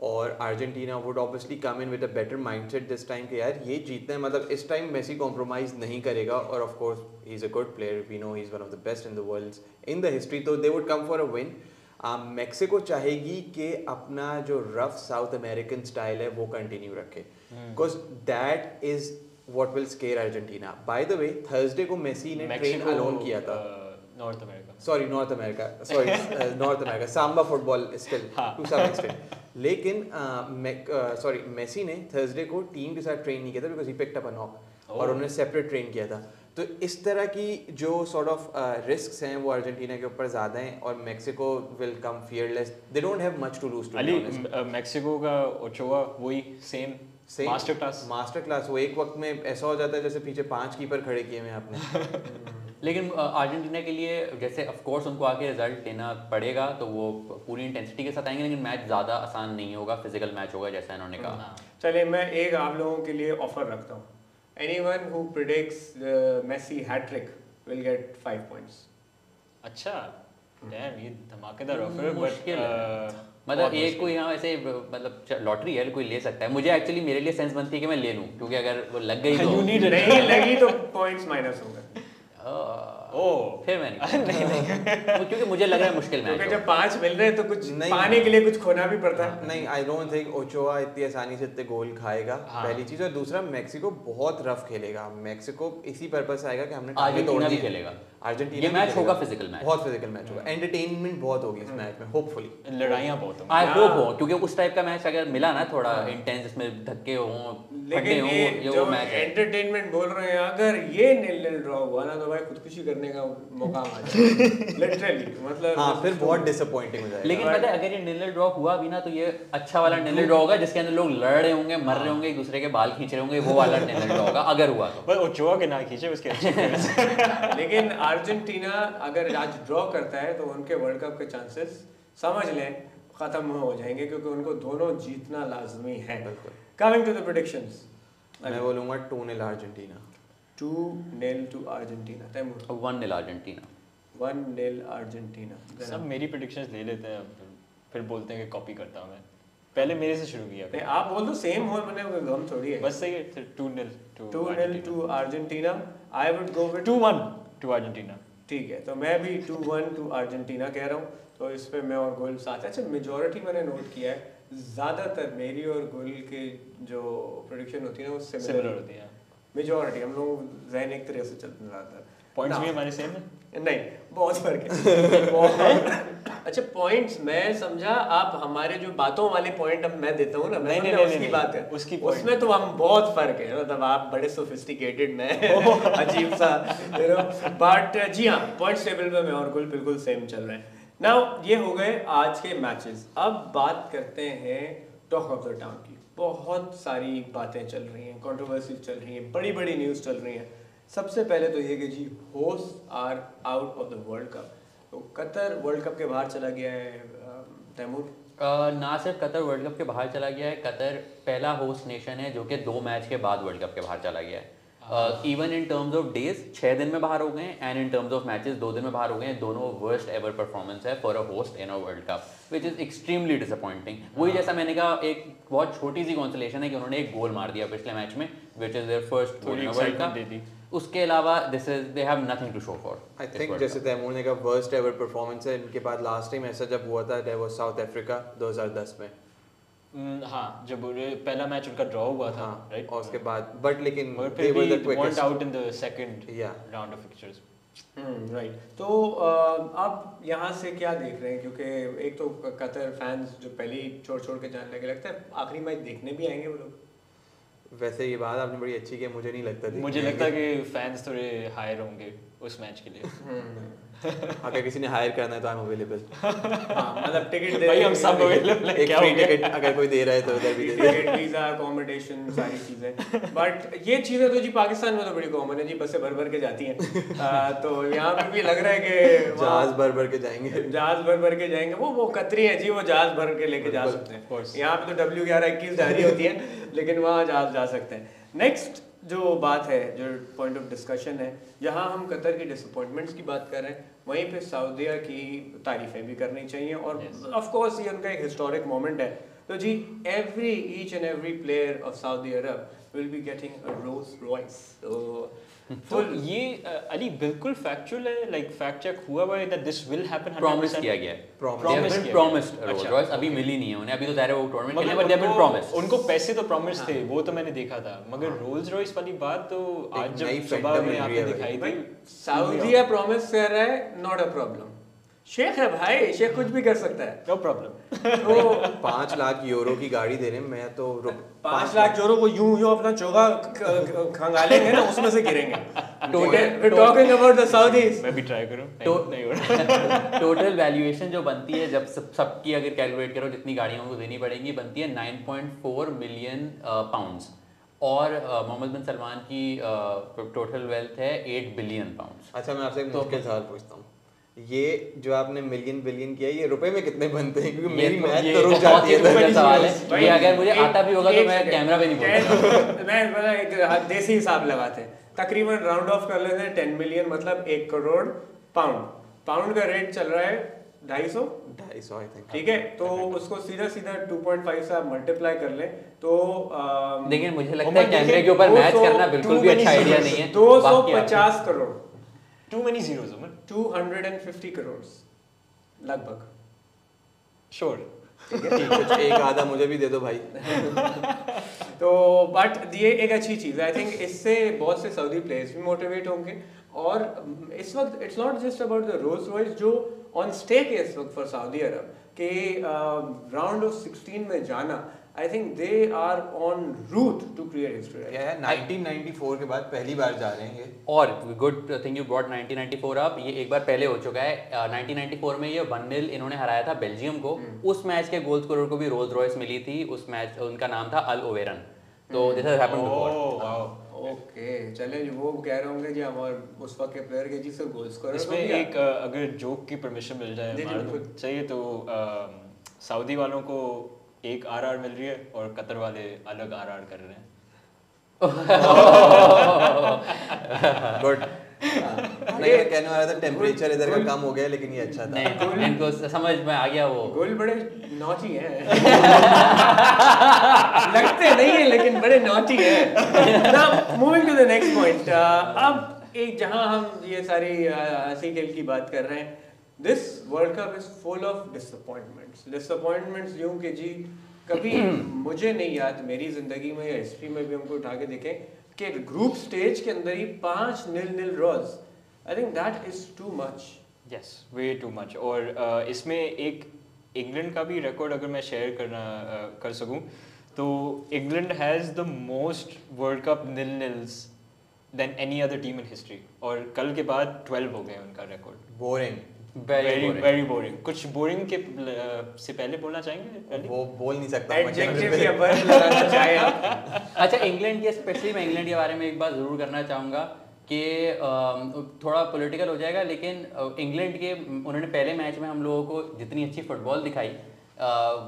और Argentina would obviously come in with a better mindset this time कि यार ये जीतना है, मतलब इस टाइम मेसी कॉम्प्रोमाइज़ नहीं करेगा, और of course he is a good player, we know he is one of the best in the world in the history, तो they would come for a win. Mexico चाहेगी कि अपना जो rough south American style है वो continue रखे, because that is what will scare Argentina. By the way Thursday को Messi ने ट्रेन अलोन किया था, North America, North America samba football still to some extent, लेकिन मेसी ने थर्सडे को टीम के साथ ट्रेन नहीं किया था because he picked up a knock, और उन्होंने सेपरेट ट्रेन किया था। तो इस तरह की जो सॉर्ट ऑफ रिस्क्स हैं वो अर्जेंटीना के ऊपर ज़्यादा हैं, और Mexico will come fearless, they don't have much to lose. Ali Mexico का ओचोआ वही सेम मास्टर क्लास, वो एक वक्त में ऐसा हो जाता है जैसे पीछे 5 कीपर खड़े किए हुए आपने। लेकिन अर्जेंटीना के लिए जैसे ऑफ कोर्स उनको आके रिजल्ट लेना पड़ेगा, तो वो पूरी इंटेंसिटी के साथ आएंगे, लेकिन मैच ज़्यादा आसान नहीं होगा, फिजिकल मैच होगा जैसा इन्होंने कहा। चलिए मैं एक आप लोगों के लिए ऑफर रखता हूँ, anyone who predicts the Messi hat trick will get 5 points. अच्छा, डैम ये धमाकेदार ऑफर है, मुश्किल है, मतलब एक कोई यहाँ ऐसे मतलब लॉटरी है, कोई ले सकता है। मुझे एक्चुअली मेरे लिए सेंस बनती है कि मैं ले लूँ, क्योंकि अगर वो लग गई तो नहीं लगी तो पॉइंट्स माइनस होंगे। फिर मैं नहीं क्योंकि मुझे लग रहा है मुश्किल मैच, क्योंकि जब 5 मिल रहे हैं तो कुछ नहीं, पाने के लिए कुछ खोना भी पड़ता है। नहीं, आई डोंट थिंक ओचोआ इतनी आसानी से इतने गोल खाएगा, पहली चीज, और दूसरा मेक्सिको बहुत रफ खेलेगा। मेक्सिको इसी पर्पस से आएगा कि हमने टांगे तोड़ दी, खेलेगा अर्जेंटीना ये भी मैच खेलेगा। होगा फिजिकल मैच, बहुत फिजिकल मैच होगा, एंटरटेनमेंट बहुत होगी इस मैच में होपफुली। लड़ाइयाँ बहुत होंगी। आई होप हो, क्योंकि उस टाइप का मैच अगर मिला ना थोड़ा इंटेंस, जिसमें धक्के हों, फटे लेकिन हों, ये ये जो वो मैच है। एंटरटेनमेंट बोल रहे हैं, अगर ये 0-0 ड्रॉ हुआ ना तो भाई खुदकुशी करने का मौका आ जाएगा लिटरली, मतलब हाँ फिर बहुत डिसअपॉइंटिंग हो जाएगा। लेकिन पता है अगर ये 0-0 ड्रॉ हुआ भी ना तो ये अच्छा वाला 0-0 ड्रॉ होगा जिसके अंदर लोग लड़ रहे होंगे, मर रहे होंगे, एक दूसरे के बाल खींच रहे होंगे, वो वाला 0-0 ड्रॉ होगा अगर हुआ तो। बस ओचोआ के ना खींचे उसके अच्छे। लेकिन अर्जेंटीना अगर आज ड्रॉ करता है तो उनके वर्ल्ड कप के चांसेस समझ लें खत्म हो जाएंगे, क्योंकि उनको दोनों जीतना लाजमी है। कमिंग टू द प्रेडिक्शंस, मैं बोलूँगा 2-0 Argentina. 2-0 to Argentina. Taimur 1-0 Argentina. 1-0 Argentina. सब मेरी प्रेडिक्शंस ले लेते हैं, फिर बोलते हैं कि कॉपी करता हूँ मैं। पहले मेरे से शुरू किया नहीं, आप बोल दो सेम हो, मैंने गम थोड़ी है। बस सही है। 2-0 2-0 to Argentina. I would go with 2-1 to Argentina. ठीक है, तो मैं भी 2-1 टू अर्जेंटीना कह रहा हूँ, तो इस पे मैं और गुल साथ है। अच्छा, मेजॉरिटी मैंने नोट किया है, ज़्यादातर मेरी और गुल के जो प्रेडिक्शन होती है ना वो सिमिलर होती है। मेजॉरिटी हम लोग जहन एक तरह से चलते हैं ज़्यादातर। पॉइंट्स ना, भी हमारे सेम है? नहीं, बहुत फर्क है बहुत। अच्छा, पॉइंट्स मैं समझा, आप हमारे जो बातों वाले पॉइंट अब मैं देता हूँ ना, मैं समझा उसकी बात है, उसकी point। उसमें तो हम बहुत फर्क है, मतलब आप बड़े सोफिस्टिकेटेड, मैं अजीब सा, बट जी हाँ, पॉइंट्स टेबल में मैं और गुल बिल्कुल सेम चल रहे हैं। नाउ ये हो गए आज के मैचेस। अब बात करते हैं टॉक ऑफ द टाउन की। बहुत सारी बातें चल रही हैं, कंट्रोवर्सी चल रही हैं, बड़ी बड़ी न्यूज़ चल रही हैं। सबसे पहले तो ये कि जी host are out of the world cup, तो कतर वर्ल्ड कप के बाहर चला गया है। तैमूर, ना सिर्फ कतर वर्ल्ड कप के बाहर चला गया है, कतर पहला होस्ट नेशन है जो कि 2 मैच के बाद वर्ल्ड कप के बाहर चला गया है। Even in terms of days 6 दिन में बाहर हो गए हैं, and in terms of matches 2 दिन में बाहर हो गए हैं। दोनों वर्स्ट एवर परफॉर्मेंस है for a host in a world cup, which is extremely disappointing. वही जैसा मैंने कहा, एक बहुत छोटी सी कॉन्सोलेशन है कि उन्होंने एक गोल मार दिया पिछले मैच में, which is their first goal in a world Cup. उसके अलावा this is they have nothing to show for. I think जैसे तैमूर ने कहा वर्स्ट एवर परफॉर्मेंस है, इनके बाद लास्ट टाइम ऐसा जब हुआ था दैट वाज साउथ अफ्रीका 2010 में। हाँ, जब पहला मैच उनका ड्रॉ हुआ था, हाँ, राइट? और उसके बाद बट लेकिन मगर they फिर were the भी quickest. weren't out in the second Yeah. round of fixtures. Right. तो आप यहाँ से क्या देख रहे हैं, क्योंकि एक तो कतर फैंस जो पहले ही छोड़ छोड़ के जाने लगे, लगता है आखिरी मैच देखने भी आएंगे वो लोग। वैसे ये बात आपने बड़ी अच्छी की, मुझे नहीं लगता देखने मुझे लगता है आएंगे। कि फैंस थोड़े हायर होंगे उस मैच के लिए। अगर किसी ने हायर करना है तो आई एम अवेलेबल। हाँ, मतलब टिकट दे भाई हम सब अवेलेबल हैं, एक क्या फ्री हो गया? टिकट अगर कोई दे रहा है तो उधर भी दे दे। टिकट, वीजा, अकोमोडेशन, सारी चीजें। बट ये चीजें तो जी पाकिस्तान में तो बड़ी कॉमन है जी, बसें भर भर के जाती हैं। तो यहाँ पे भी लग रहा है कि जहाज भर भर के जाएंगे। जहाज भर भर के जाएंगे। वो कतरी है जी, वो जहाज भर के लेके जा सकते हैं। यहाँ पे तो W11-21 जारी होती है, लेकिन वहाँ जहाज जा सकते हैं। नेक्स्ट जो बात है, जो पॉइंट ऑफ डिस्कशन है, जहाँ हम कतर की डिसअपॉइंटमेंट्स की बात कर रहे हैं, वहीं पे सऊदीया की तारीफें भी करनी चाहिए। और ऑफ कोर्स ये उनका एक हिस्टोरिक मोमेंट है, तो जी each and every player of Saudi Arab will be getting a Rolls Royce. तो ये अली बिल्कुल फैक्चुअल है, लाइक फैक्ट चेक हुआ हुआ है that this will happen. Promise किया गया है, Promise किया प्रॉमिस्ड गया। रोल्स अच्छा, रॉयस अभी मिली नहीं है उन्हें, अभी तो दायरे वो टूर्नामेंट खेलने, मगर but they have been promised. उनको पैसे तो प्रॉमिस थे, वो तो मैंने देखा था। मगर रोल्स रॉयस वाली बात तो आज नई जब सुबह fandom में मिल आपने रही है दिखाई भाई, थी। सऊदीया प्रॉमिस कर रहा है, नॉट अ प्रॉब्लम। शेख है भाई, शेख कुछ भी कर सकता है, नो प्रॉब्लम। तो 5 लाख यूरो की गाड़ी दे रहे हैं, मैं तो 5 लाख यूरो को यूं अपना चोगा खंगालेंगे ना, उसमें से गिरेंगे। We're talking about the Saudis. मैं भी ट्राई करूं, तो नहीं हो रहा। टोटल वैल्यूएशन जो बनती है जब सबकी अगर कैलकुलेट करो जितनी गाड़ियां उनको देनी पड़ेगी, बनती है 9.4 मिलियन पाउंड्स। और मोहम्मद बिन सलमान की टोटल वेल्थ है 8 बिलियन पाउंड्स। अच्छा, मैं आपसे एक मुश्किल सवाल पूछता हूँ, ये जो आपने मिलियन बिलियन किया, ये रुपए में कितने बनते हैं? क्योंकि मेरी मैथ तो रुक जाती है। मुश्किल सवाल है भाई, ये, अगर मुझे आता भी होगा तो मैं कैमरा पे नहीं बोलूंगा। मैं एक देसी हिसाब लगाते हैं, तकरीबन राउंड ऑफ कर लेते हैं 10 मिलियन, मतलब 1 करोड़ पाउंड। पाउंड का रेट चल रहा है 250 आई थिंक। ठीक है, तो उसको सीधा सीधा 2.5 से आप मल्टीप्लाई कर लें तो लेकिन मुझे लगता है कैमरे के ऊपर मैच करना बिल्कुल भी अच्छा आइडिया नहीं है। 250 crore, too many zeros, 250 crore लगभग। श्योर। ठीक है, कुछ एक आधा मुझे भी दे दो भाई। तो बट ये एक अच्छी चीज़ है, आई थिंक इससे बहुत से सऊदी प्लेयर्स भी मोटिवेट होंगे। और इस वक्त it's not just about the Rolls Royce जो ऑन स्टेक है इस वक्त फॉर सऊदी अरब के राउंड ऑफ 16 में जाना, I think they are on route to create history. क्या है 1994 के बाद पहली बार जा रहे हैं ये। और good thing you brought 1994 up, ये एक बार पहले हो चुका है। 1994 में ये 1-0 इन्होंने हराया था बेल्जियम को। उस मैच के गोल स्कोरर को भी रोल्स रॉयस मिली थी। उस मैच उनका नाम था अल ओवेरन। तो this has happened before. Okay, चले वो कह रहे होंगे जी हमारे उस वक्त के प्लेयर के जी से गोल स्कोरर। इसमें एक अगर जोक की परमिशन मिल जाए हमारे चाहिए तो सऊदी वालों को एक आरआर मिल रही है और कतर वाले अलग आरआर कर रहे हैं। गुड। नहीं कहने वाला था टेम्परेचर इधर का कम हो गया लेकिन ये अच्छा था। नहीं, इनको समझ में आ गया वो। गोल बड़े नॉटी हैं। लगते नहीं है लेकिन बड़े नॉटी हैं। Now moving to the next point. अब एक जहां हम ये सारी हंसी खेल की बात कर रहे हैं, this world cup is full of disappointments यूं कि जी कभी मुझे नहीं याद मेरी जिंदगी में या हिस्ट्री में भी हमको उठा के देखें कि ग्रुप स्टेज के अंदर ही 5-0 draws. I think that is too much. Yes, way too much. और इसमें एक इंग्लैंड का भी रिकॉर्ड अगर मैं शेयर कर सकूं तो England has the most World Cup nil-nils than any other team in history. और कल के बाद 12 हो गए उनका रिकॉर्ड। Boring, very boring. कुछ बोरिंग के से पहले बोलना चाहेंगे पहले? वो बोल नहीं सकता। एडजेक्टिव या वर्ब लगाना चाहे आप। अच्छा, इंग्लैंड के स्पेशली मैं इंग्लैंड के बारे में एक बात ज़रूर करना चाहूँगा कि थोड़ा पॉलिटिकल हो जाएगा, लेकिन इंग्लैंड के उन्होंने पहले मैच में हम लोगों को जितनी अच्छी फुटबॉल दिखाई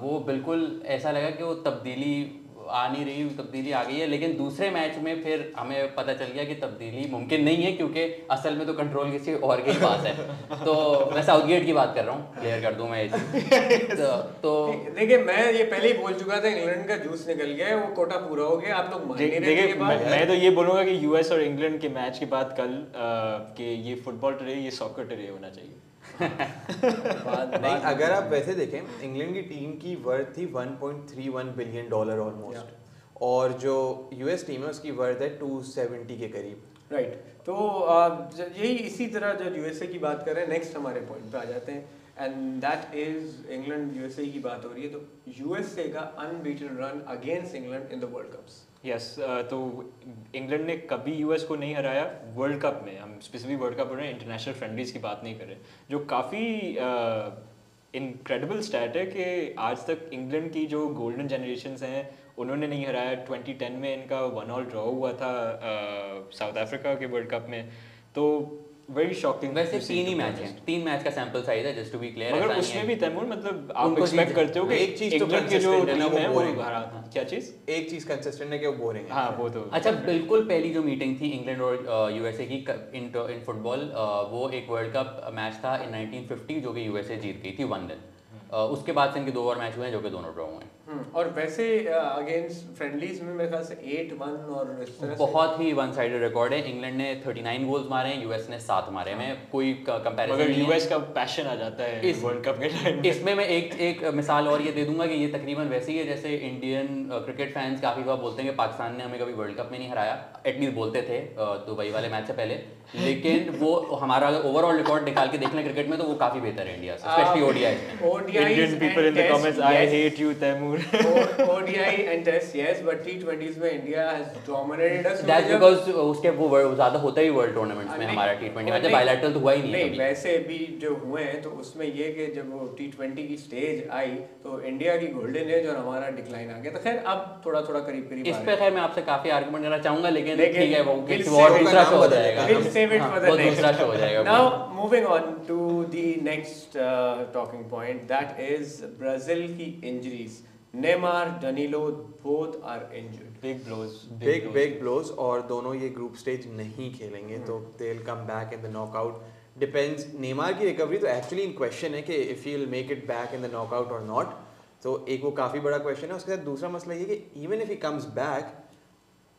वो बिल्कुल ऐसा लगा कि वो तब्दीली आ नहीं रही, तब्दीली आ गई है। लेकिन दूसरे मैच में फिर हमें पता चल गया कि तब्दीली मुमकिन नहीं है क्योंकि असल में तो कंट्रोल किसी और के पास है। तो मैं साउथगेट की बात कर रहा हूँ, क्लियर कर दूं मैं ये तो देखिए मैं ये पहले ही बोल चुका था, इंग्लैंड का जूस निकल गया है, वो कोटा पूरा हो गया। आप लोग मान नहीं रहे थे ये बात। मैं तो ये बोलूँगा कि यूएस और इंग्लैंड के मैच के बाद कल कि ये फुटबॉल टुडे, ये सॉकर टुडे होना चाहिए। नहीं, अगर आप वैसे देखें इंग्लैंड की टीम की वर्थ थी $1.31 बिलियन ऑलमोस्ट, और जो यूएस टीम है उसकी वर्थ है 270 के करीब। राइट। तो यही इसी तरह जब यूएसए की बात कर रहे हैं, नेक्स्ट हमारे पॉइंट पे आ जाते हैं, and that is England USA की बात हो रही है। तो यूएसए का unbeaten run against England in the world cups. Yes, तो इंग्लैंड ने कभी यूएस को नहीं हराया वर्ल्ड कप में। हम स्पेसिफिक वर्ल्ड कप हो रहे हैं, इंटरनेशनल फ्रेंडलीज की बात नहीं कर रहे, जो काफ़ी इनक्रेडिबल स्टैट है कि आज तक इंग्लैंड की जो गोल्डन जनरेशन्स हैं उन्होंने नहीं हराया। 2010 में इनका 1-1 ड्रॉ हुआ था साउथ अफ्रीका के वर्ल्ड कप में। तो वेरी शॉकिंग। वैसे 3 ही मैच हैं, 3 मैच का सैंपल साइज है, जस्ट टू बी क्लियर। मगर उसमें भी तैमूर मतलब आप एक्सपेक्ट करते हो कि एक चीज तो इंग्लैंड की जो consistent है ना, टीम है वो वो boring हरा। क्या चीज़? एक चीज कंसिस्टेंट है कि वो बोरिंग है। हाँ वो तो अच्छा, बिल्कुल पहली जो मीटिंग थी इंग्लैंड और यूएसए की इन फुटबॉल, वो एक वर्ल्ड कप मैच था इन 1950 जो कि यूएसए जीत गई थी 1-0। उसके बाद से इनके 2 और मैच हुए हैं जो कि दोनों ड्रॉ हुए हैं। और वैसे अगेंस्ट फ्रेंडलीज में मेरे ख्याल से 8-1 और इस तरह से बहुत ही वन साइडेड रिकॉर्ड है। इंग्लैंड ने 39 गोल्स मारे हैं, यूएस ने 7 मारे हैं। कोई कंपैरिजन मगर नहीं है। यूएस का पैशन आ जाता है इस वर्ल्ड कप के टाइम में। इसमें मैं एक मिसाल और ये दे दूंगा कि ये तकरीबन वैसे ही है जैसे इंडियन क्रिकेट फैंस काफ़ी बार बोलते हैं कि पाकिस्तान ने हमें कभी वर्ल्ड कप में नहीं हराया, एटलीस्ट बोलते थे दुबई वाले मैच से पहले। लेकिन वो हमारा अगर ओवरऑल रिकॉर्ड निकाल के देख लें क्रिकेट में तो वो काफ़ी बेहतर है इंडिया से, स्पेशली ओडीआई में। Indian people in the comments, I hate you Taimur। ODI and Test yes, but T20s में India has dominated us। That's because उसके वो ज़्यादा होता ही वर्ल्ड टूर्नामेंट्स में हमारा T20 मैच, बायलैटरल तो हुआ ही नहीं है कभी। वैसे भी जो हुए हैं तो उसमें ये कि जब वो T20 की स्टेज आई तो इंडिया की गोल्डन एज और हमारा डिक्लाइन आ गया। तो खैर अब थोड़ा थोड़ा करीब इस पे खैर मैं आपसे काफी आर्गुमेंट करना चाहूंगा, लेकिन लेकिन ठीक है वो we'll किसी save और it दूसरा का शो नाम हो बदलेगा। जाएगा। We'll save it for the वो next। दूसरा शो हो जाएगा। Now moving on to the next talking point, that is Brazil की injuries। Neymar, Danilo both are injured। Big blows, big blows, और दोनों ये ग्रुप स्टेज नहीं खेलेंगे तो they will come back in the knockout. Depends, Neymar की recovery तो actually in question है कि if he will make it back in the knockout और नॉट। तो एक वो काफ़ी बड़ा क्वेश्चन है। उसके साथ दूसरा मसला ये कि even if he comes back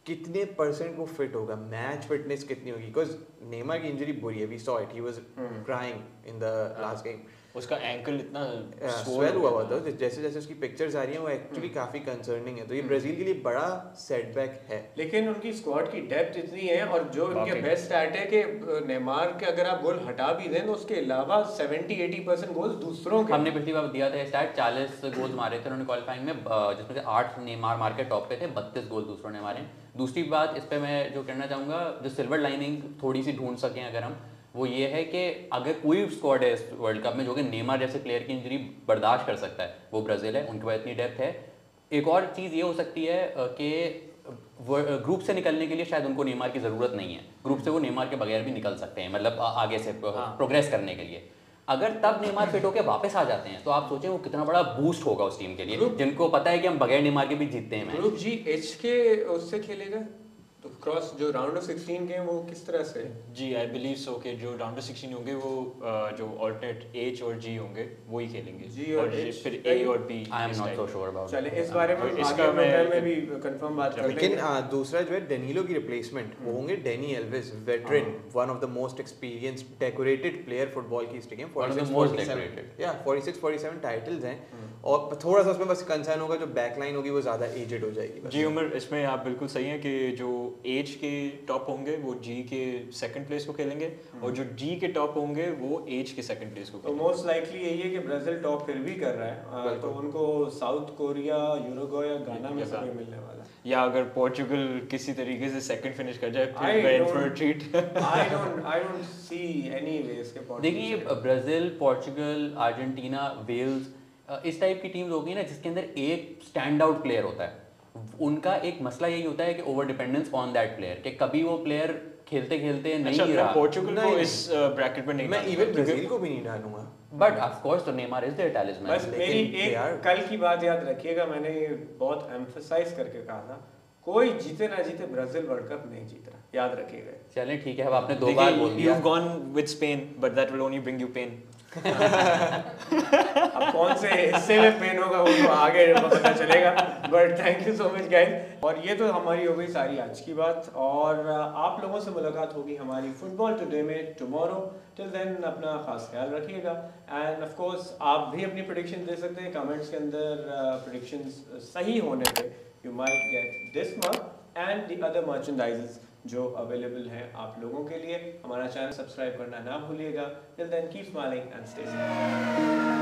कितने % वो फिट होगा, मैच फिटनेस कितनी होगी, बिकॉज नेमार की इंजरी बुरी है, we saw it, he was crying in the last game. उसका एंकल इतना स्वेल हुआ था, जैसे जैसे उसकी पिक्चर्स आ रही हैं वो एक्चुअली काफी कंसर्निंग है, तो ये ब्राजील के लिए बड़ा सेटबैक है। लेकिन उनकी स्क्वाड की डेप्थ इतनी है और जो उनके वाकई। बेस्ट स्टैट है कि नेमार के अगर आप गोल हटा भी दें तो उसके अलावा 70-80% गोल दूसरों के। हमने पिछली बार दिया था स्टैट 40 गोल्स मारे थे उन्होंने क्वालिफाइंग में, जिसमें से 8 नेमार मार के टॉप पे थे, 32 गोल दूसरों ने मारे। दूसरी बात इस पे मैं जो कहना चाहूँगा, जो सिल्वर लाइनिंग थोड़ी सी ढूंढ सकें अगर हम, वो ये है कि अगर कोई स्क्वाड है इस वर्ल्ड कप में जो कि नेमार जैसे प्लेयर की इंजरी बर्दाश्त कर सकता है, वो ब्राज़ील है। उनके पास इतनी डेप्थ है। एक और चीज़ ये हो सकती है कि ग्रुप से निकलने के लिए शायद उनको नेमार की ज़रूरत नहीं है, ग्रुप से वो नेमार के बगैर भी निकल सकते हैं, मतलब आगे से प्रोग्रेस करने के लिए। अगर तब नेमार फिट होकर वापस आ जाते हैं तो आप सोचें वो कितना बड़ा बूस्ट होगा उस टीम के लिए, जिनको पता है कि हम बगैर नेमार के भी जीतते हैं मैच। ग्रुप जी एच के उससे खेलेगा तो क्रॉस जो राउंड ऑफ 16 के हैं वो किस तरह से? जी आई बिलीव सो कि जो राउंड ऑफ 16 होंगे वो जो ऑल्टरनेट एच और जी होंगे वो ही खेलेंगे, जी और H, फिर ए और B. I am not so sure about. चले इस बारे में इसका आगे मैं- प्रोग्राम में भी कंफर्म बात कर लेकिन लेंगे। दूसरा जो है डेनिलो की रिप्लेसमेंट वो होंगे Dani Alves, veteran, one of the most experienced decorated player football की हिस्ट्री में। One of the most decorated. 46-47 titles हैं, और थोड़ा सा उसमें बस कंसर्न होगा जो बैकलाइन होगी वो ज्यादा एजेड हो जाएगी बस। जी उमर, इसमें आप बिल्कुल सही हैं कि जो एच के टॉप होंगे वो जी के सेकंड प्लेस को खेलेंगे, और जो जी के टॉप होंगे वो एच के सेकंड प्लेस को तो खेलेंगे। मोस्ट लाइकली यही है कि ब्राजील टॉप फिर भी कर रहा है, तो उनको साउथ कोरिया, यूरुग्वे या गाना में से कोई मिलने वाला है। या अगर पोर्चुगल किसी तरीके से सेकंड फिनिश कर जाए I फिर मैं in for don't- treat. I don't see any ways के Portugal देखिए से- ब्राज़ील, पोर्चुगल, अर्जेंटीना, वेल्स, इस टाइप की टीम्स होगी ना जिसके अंदर एक स्टैंड आउट प्लेयर होता है, उनका एक मसला यही होता है कि over dependence on that player, कि कभी वो प्लेयर खेलते खेलते अच्छा, नहीं मैं रहा। पोर्चुगल को नहीं, इस ब्रैकेट में नहीं मैं डालूंगा, इवन क्योंकि- ब्राजील को भी नहीं डालूंगा। बट ऑफ कोर्स तो नेमार इज देयर टैलिस्मैन। बस लेकिन मेरी they एक are- कल की बात याद रखिएगा, मैंने ये बहुत एम्फसाइज करके कहा था, कोई जीते ना जीते ब्राजील वर्ल्ड कप नहीं जीत रहा, याद रखिएगा। चलें ठीक है, अब आपने 2 बार बोल दिया। You've gone with Spain, but that will only bring you pain. अब कौन से हिस्से में पेन होगा वो तो आगे पता चलेगा, but thank you so much guys. और ये तो हमारी हो गई सारी आज की बात, और आप लोगों से मुलाकात होगी हमारी फुटबॉल टुडे में टुमारो। टिल देन अपना खास ख्याल रखिएगा, एंड ऑफ कोर्स आप भी अपनी प्रेडिक्शन दे सकते हैं कमेंट्स के अंदर। प्रेडिक्शंस सही होने पे you might get this mug and the other मर्चेंडाइजेस जो अवेलेबल हैं आप लोगों के लिए। हमारा चैनल सब्सक्राइब करना ना भूलिएगा। Till then keep smiling and stay safe.